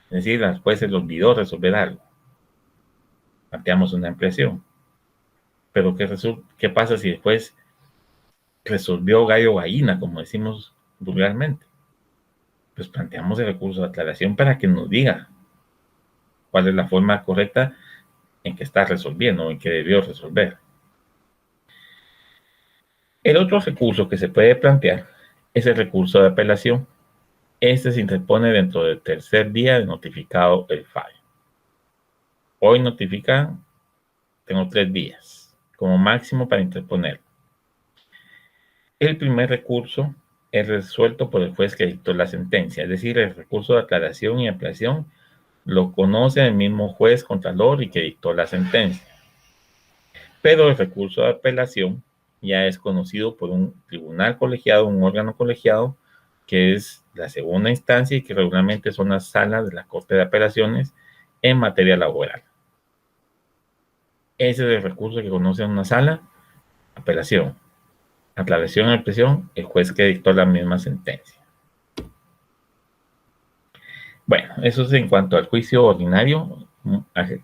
Es decir, al juez se le olvidó resolver algo. Planteamos una ampliación. Pero ¿qué pasa si el juez resolvió gallo gallina, como decimos vulgarmente? Pues planteamos el recurso de aclaración para que nos diga cuál es la forma correcta en que está resolviendo o en que debió resolver. El otro recurso que se puede plantear es el recurso de apelación. Este se interpone dentro del tercer día de notificado el fallo. Hoy notifican, tengo 3 días como máximo para interponer. El primer recurso es resuelto por el juez que dictó la sentencia, es decir, el recurso de aclaración y ampliación lo conoce el mismo juez contralor y que dictó la sentencia. Pero el recurso de apelación ya es conocido por un tribunal colegiado, un órgano colegiado, que es la segunda instancia y que regularmente son las salas de la Corte de Apelaciones en materia laboral. Ese es el recurso que conoce una sala, apelación. Aclaración y ampliación, el juez que dictó la misma sentencia. Bueno, eso es en cuanto al juicio ordinario,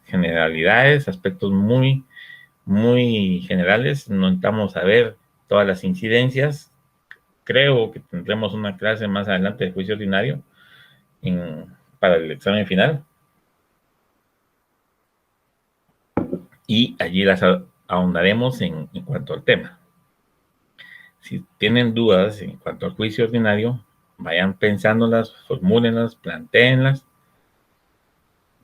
generalidades, aspectos muy generales. No entramos a ver todas las incidencias. Creo que tendremos una clase más adelante de juicio ordinario para el examen final. Y allí las ahondaremos en cuanto al tema. Si tienen dudas en cuanto al juicio ordinario, vayan pensándolas, formúlenlas, plantéenlas.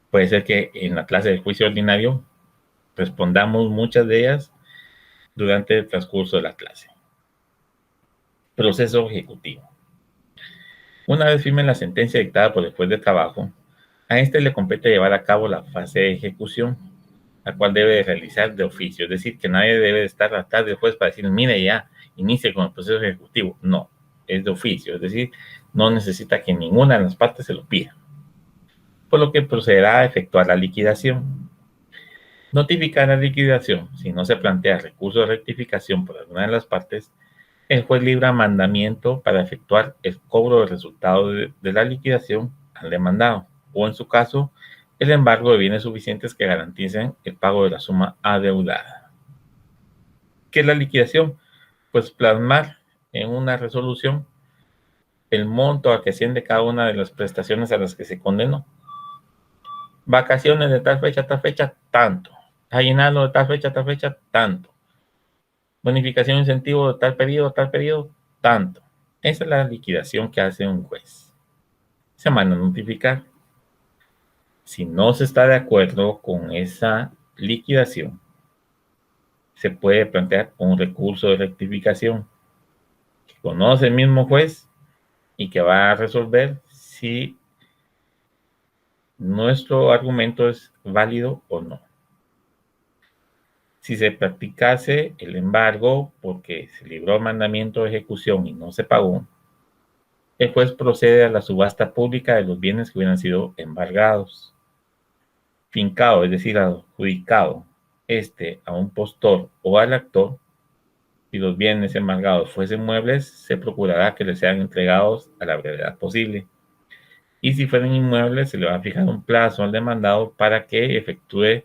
Puede ser que en la clase de juicio ordinario respondamos muchas de ellas durante el transcurso de la clase. Proceso ejecutivo. Una vez firme la sentencia dictada por el juez de trabajo, a este le compete llevar a cabo la fase de ejecución, la cual debe de realizar de oficio. Es decir, que nadie debe de estar atrás del juez para decir, mire ya, inicie con el proceso ejecutivo. No, es de oficio. Es decir, no necesita que ninguna de las partes se lo pida. Por lo que procederá a efectuar la liquidación. Notificar la liquidación. Si no se plantea recurso de rectificación por alguna de las partes, el juez libra mandamiento para efectuar el cobro del resultado de la liquidación al demandado, o en su caso, el embargo de bienes suficientes que garanticen el pago de la suma adeudada. ¿Qué es la liquidación? Pues plasmar en una resolución el monto a que asciende cada una de las prestaciones a las que se condenó. Vacaciones de tal fecha a tal fecha, tanto. Aguinaldo de tal fecha a tal fecha, tanto. Bonificación incentivo de tal periodo a tal periodo, tanto. Esa es la liquidación que hace un juez. Se manda a notificar. Si no se está de acuerdo con esa liquidación, se puede plantear un recurso de rectificación que conoce el mismo juez y que va a resolver si nuestro argumento es válido o no. Si se practicase el embargo porque se libró mandamiento de ejecución y no se pagó, el juez procede a la subasta pública de los bienes que hubieran sido embargados. Fincado, es decir, adjudicado a un postor o al actor, si los bienes embargados fuesen muebles, se procurará que les sean entregados a la brevedad posible. Y si fueran inmuebles, se le va a fijar un plazo al demandado para que efectúe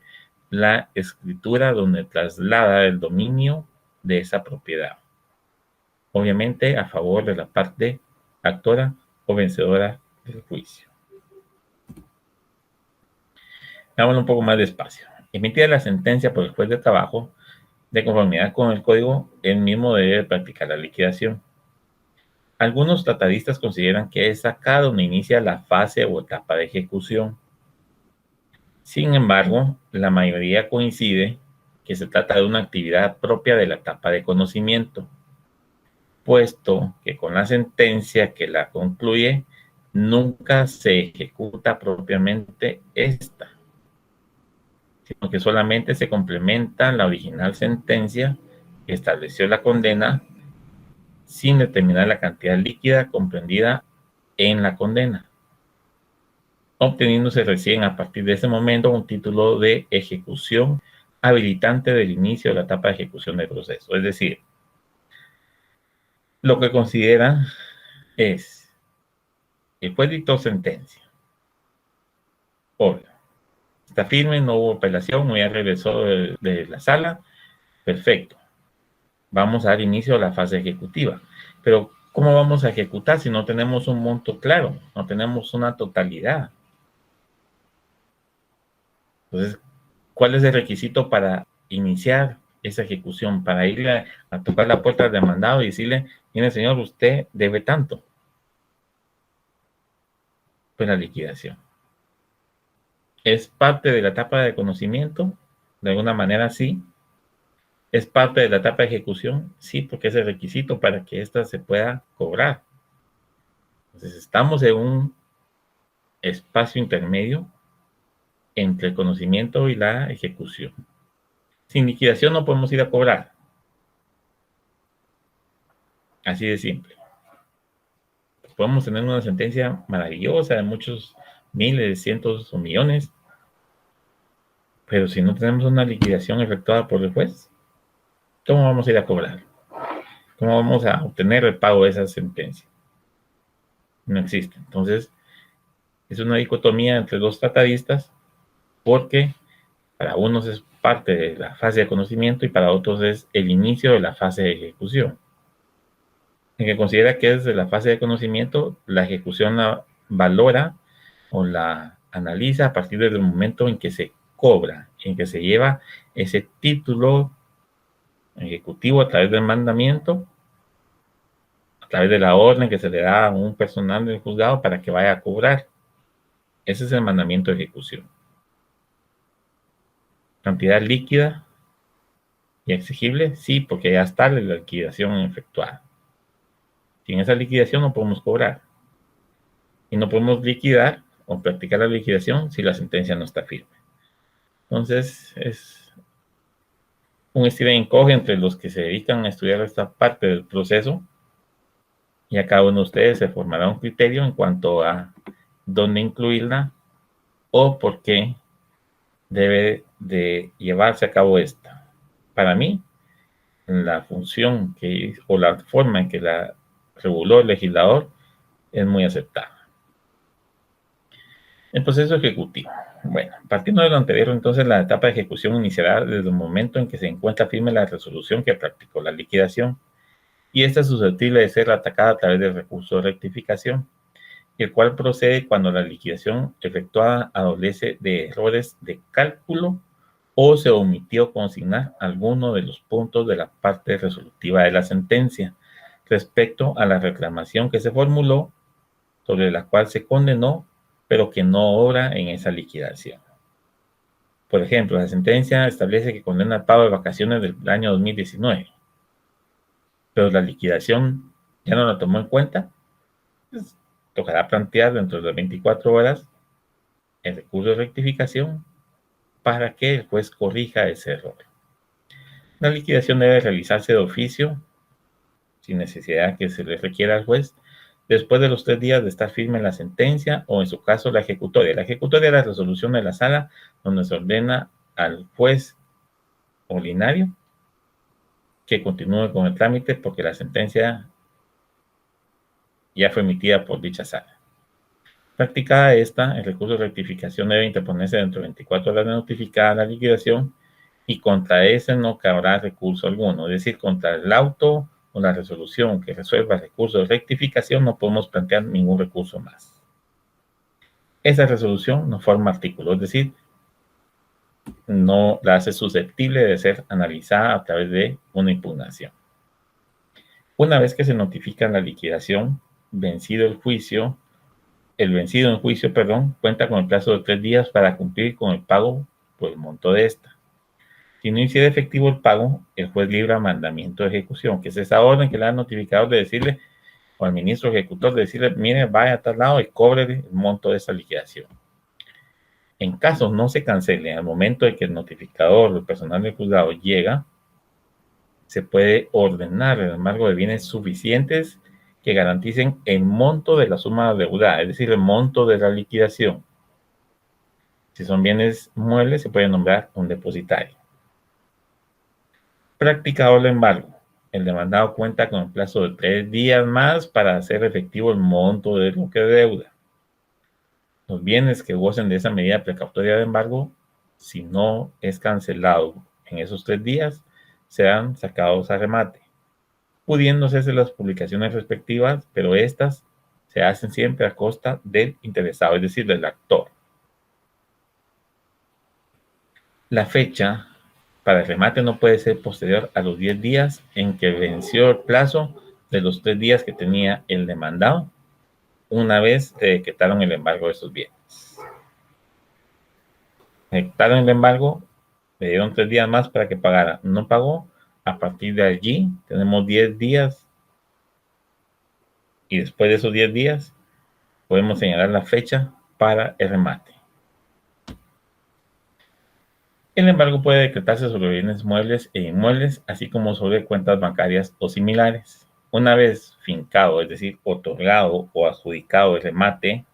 la escritura donde traslada el dominio de esa propiedad. Obviamente a favor de la parte actora o vencedora del juicio. Hagámoslo un poco más despacio. Emitida la sentencia por el juez de trabajo, de conformidad con el código, él mismo debe practicar la liquidación. Algunos tratadistas consideran que es acá donde inicia la fase o etapa de ejecución. Sin embargo, la mayoría coincide que se trata de una actividad propia de la etapa de conocimiento, puesto que con la sentencia que la concluye nunca se ejecuta propiamente esta, sino que solamente se complementa la original sentencia que estableció la condena sin determinar la cantidad líquida comprendida en la condena, obteniéndose recién a partir de ese momento un título de ejecución habilitante del inicio de la etapa de ejecución del proceso. Es decir, lo que considera es, el juez dictó sentencia, obvio, está firme, no hubo apelación, ya regresó de la sala, perfecto, vamos a dar inicio a la fase ejecutiva. Pero, ¿cómo vamos a ejecutar si no tenemos un monto claro? No tenemos una totalidad. Entonces, ¿cuál es el requisito para iniciar esa ejecución? Para irle a tocar la puerta del demandado y decirle, mire señor, usted debe tanto. Pues la liquidación. ¿Es parte de la etapa de conocimiento? De alguna manera sí. ¿Es parte de la etapa de ejecución? Sí, porque es el requisito para que ésta se pueda cobrar. Entonces, estamos en un espacio intermedio entre el conocimiento y la ejecución. Sin liquidación no podemos ir a cobrar. Así de simple. Podemos tener una sentencia maravillosa de muchos miles, cientos o millones, pero si no tenemos una liquidación efectuada por el juez, ¿cómo vamos a ir a cobrar? ¿Cómo vamos a obtener el pago de esa sentencia? No existe. Entonces, es una dicotomía entre dos tratadistas, porque para unos es parte de la fase de conocimiento y para otros es el inicio de la fase de ejecución. En que considera que desde la fase de conocimiento, la ejecución la valora o la analiza a partir del momento en que se cobra, en que se lleva ese título ejecutivo a través del mandamiento, a través de la orden que se le da a un personal del juzgado para que vaya a cobrar. Ese es el mandamiento de ejecución. Cantidad líquida y exigible, sí, porque ya está la liquidación efectuada. Sin esa liquidación no podemos cobrar. Y no podemos liquidar o practicar la liquidación si la sentencia no está firme. Entonces, es un estira y encoge entre los que se dedican a estudiar esta parte del proceso, y a cada uno de ustedes se formará un criterio en cuanto a dónde incluirla o por qué debe de llevarse a cabo esta. Para mí, la función o la forma en que la reguló el legislador es muy aceptada. El proceso ejecutivo. Bueno, partiendo de lo anterior, entonces la etapa de ejecución iniciará desde el momento en que se encuentra firme la resolución que practicó la liquidación, y esta es susceptible de ser atacada a través del recurso de rectificación, el cual procede cuando la liquidación efectuada adolece de errores de cálculo o se omitió consignar alguno de los puntos de la parte resolutiva de la sentencia respecto a la reclamación que se formuló, sobre la cual se condenó, pero que no obra en esa liquidación. Por ejemplo, la sentencia establece que condena el pago de vacaciones del año 2019, pero la liquidación ya no la tomó en cuenta. Pues, tocará plantear dentro de las 24 horas el recurso de rectificación para que el juez corrija ese error. La liquidación debe realizarse de oficio, sin necesidad que se le requiera al juez, después de los 3 días de estar firme la sentencia o, en su caso, la ejecutoria. La ejecutoria es la resolución de la sala donde se ordena al juez ordinario que continúe con el trámite porque la sentencia ya fue emitida por dicha sala. Practicada esta, el recurso de rectificación debe interponerse dentro de 24 horas de notificada la liquidación y contra ese no cabrá recurso alguno. Es decir, contra el auto o la resolución que resuelva el recurso de rectificación no podemos plantear ningún recurso más. Esa resolución no forma artículo, es decir, no la hace susceptible de ser analizada a través de una impugnación. Una vez que se notifica la liquidación, vencido el juicio, el vencido en juicio, cuenta con el plazo de 3 días para cumplir con el pago por el monto de esta. Si no hiciera efectivo el pago, el juez libra mandamiento de ejecución, que es esa orden que le da al notificador de decirle, o al ministro ejecutor, de decirle, mire, vaya a tal lado y cobre el monto de esa liquidación. En caso no se cancele al momento de que el notificador o el personal del juzgado llega, se puede ordenar el embargo de bienes suficientes que garanticen el monto de la suma adeudada, es decir, el monto de la liquidación. Si son bienes muebles, se puede nombrar un depositario. Practicado el embargo, el demandado cuenta con el plazo de 3 días más para hacer efectivo el monto de lo que deuda. Los bienes que gocen de esa medida precautoria de embargo, si no es cancelado en esos 3 días, serán sacados a remate, pudiendo hacerse las publicaciones respectivas, pero estas se hacen siempre a costa del interesado, es decir, del actor. La fecha para el remate no puede ser posterior a los 10 días en que venció el plazo de los 3 días que tenía el demandado, una vez decretaron el embargo de esos bienes. Decretaron el embargo, le dieron 3 días más para que pagara. No pagó, a partir de allí tenemos 10 días y después de esos 10 días podemos señalar la fecha para el remate. El embargo puede decretarse sobre bienes muebles e inmuebles, así como sobre cuentas bancarias o similares. Una vez fincado, es decir, otorgado o adjudicado el remate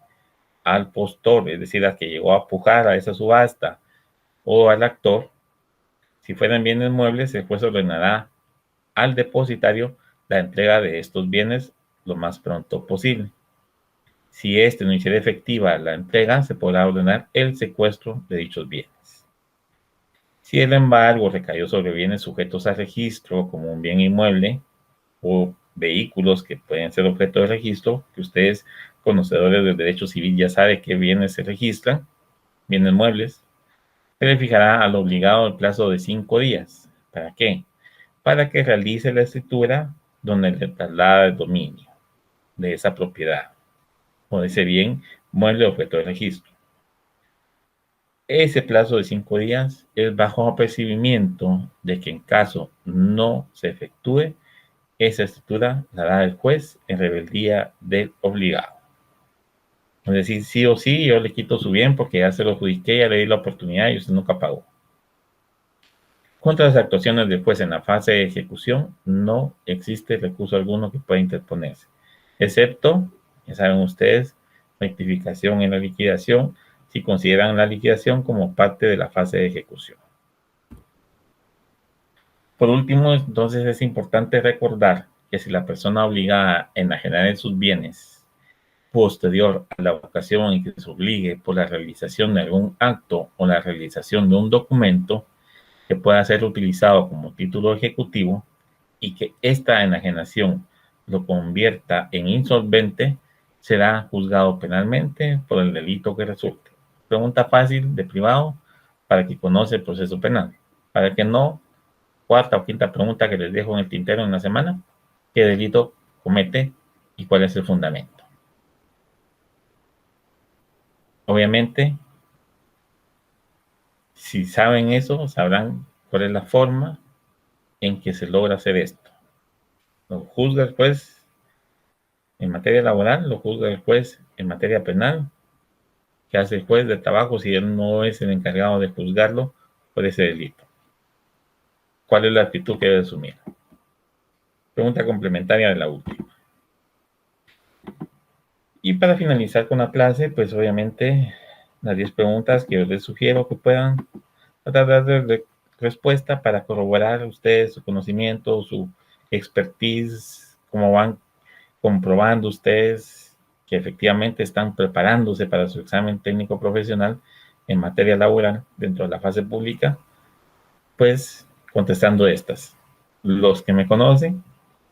al postor, es decir, al que llegó a pujar a esa subasta, o al actor, si fueran bienes muebles, el juez ordenará al depositario la entrega de estos bienes lo más pronto posible. Si éste no hiciera efectiva la entrega, se podrá ordenar el secuestro de dichos bienes. Si el embargo recayó sobre bienes sujetos a registro, como un bien inmueble o vehículos que pueden ser objeto de registro, que ustedes, conocedores del derecho civil, ya saben qué bienes se registran, bienes muebles, se le fijará al obligado el plazo de 5 días. ¿Para qué? Para que realice la escritura donde le traslada el dominio de esa propiedad o de ese bien mueble objeto de registro. Ese plazo de 5 días es bajo apercibimiento de que en caso no se efectúe, esa escritura la da el juez en rebeldía del obligado. Es decir, sí o sí, yo le quito su bien porque ya se lo adjudiqué, ya le di la oportunidad y usted nunca pagó. Contra las actuaciones del juez en la fase de ejecución, no existe recurso alguno que pueda interponerse, excepto, ya saben ustedes, rectificación en la liquidación, si consideran la liquidación como parte de la fase de ejecución. Por último, entonces es importante recordar que si la persona obligada a enajenar sus bienes posterior a la ocasión en que se obligue por la realización de algún acto o la realización de un documento que pueda ser utilizado como título ejecutivo y que esta enajenación lo convierta en insolvente, será juzgado penalmente por el delito que resulte. Pregunta fácil de privado para que conoce el proceso penal. Para que no, cuarta o quinta pregunta que les dejo en el tintero en la semana, ¿qué delito comete y cuál es el fundamento? Obviamente, si saben eso, sabrán cuál es la forma en que se logra hacer esto. Lo juzga el juez en materia laboral, lo juzga el juez en materia penal. ¿Qué hace el juez de trabajo si él no es el encargado de juzgarlo por ese delito? ¿Cuál es la actitud que debe asumir? Pregunta complementaria de la última. Y para finalizar con la clase, pues obviamente las 10 preguntas que yo les sugiero que puedan tratar de dar respuesta para corroborar ustedes su conocimiento, su expertise, cómo van comprobando ustedes que efectivamente están preparándose para su examen técnico profesional en materia laboral dentro de la fase pública, pues contestando estas. Los que me conocen,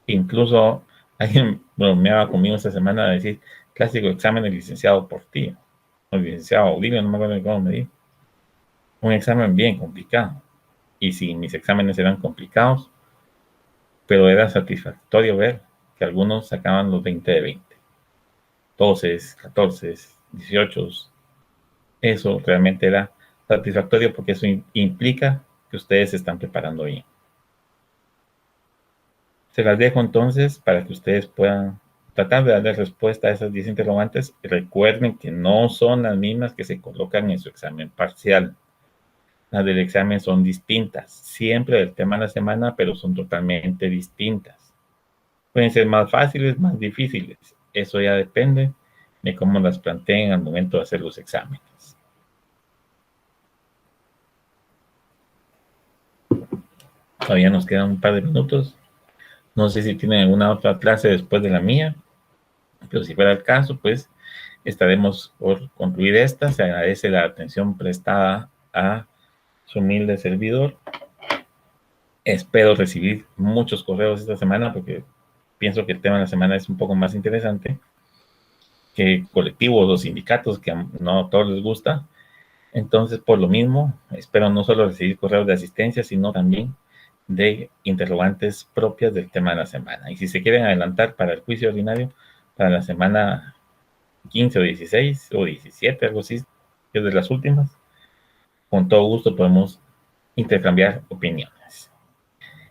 incluso alguien bromeaba conmigo esta semana de decir, clásico examen del licenciado Portillo, o el licenciado Aurelio, no me acuerdo cómo me dijo. Un examen bien complicado. Y si mis exámenes eran complicados, pero era satisfactorio ver que algunos sacaban los 20 de 20, 12, 14, 18. Eso realmente era satisfactorio porque eso implica que ustedes se están preparando bien. Se las dejo entonces para que ustedes puedan tratar de darle respuesta a esas 10 interrogantes. Recuerden que no son las mismas que se colocan en su examen parcial. Las del examen son distintas, siempre del tema de la semana, pero son totalmente distintas. Pueden ser más fáciles, más difíciles. Eso ya depende de cómo las planteen al momento de hacer los exámenes. Todavía nos quedan un par de minutos. No sé si tienen alguna otra clase después de la mía, pero si fuera el caso, pues estaremos por concluir esta. Se agradece la atención prestada a su humilde servidor. Espero recibir muchos correos esta semana porque pienso que el tema de la semana es un poco más interesante que colectivos o sindicatos que no a todos les gusta. Entonces, por lo mismo, espero no solo recibir correos de asistencia, sino también de interrogantes propias del tema de la semana. Y si se quieren adelantar para el juicio ordinario, para la semana 15 o 16 o 17, algo así, que es de las últimas, con todo gusto podemos intercambiar opiniones.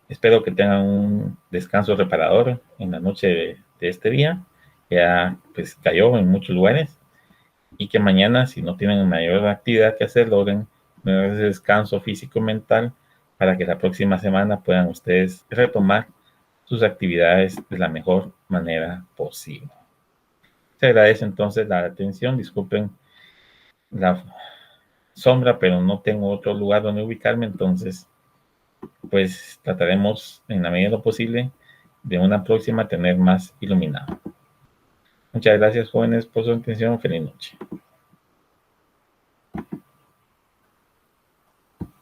Espero que tengan un descanso reparador en la noche de este día, que ya pues cayó en muchos lugares, y que mañana, si no tienen mayor actividad que hacer, logren ese descanso físico y mental para que la próxima semana puedan ustedes retomar sus actividades de la mejor manera posible. Se agradece entonces la atención. Disculpen la sombra, pero no tengo otro lugar donde ubicarme, entonces pues trataremos en la medida de lo posible de una próxima tener más iluminado. Muchas gracias, jóvenes, por su atención. Feliz noche.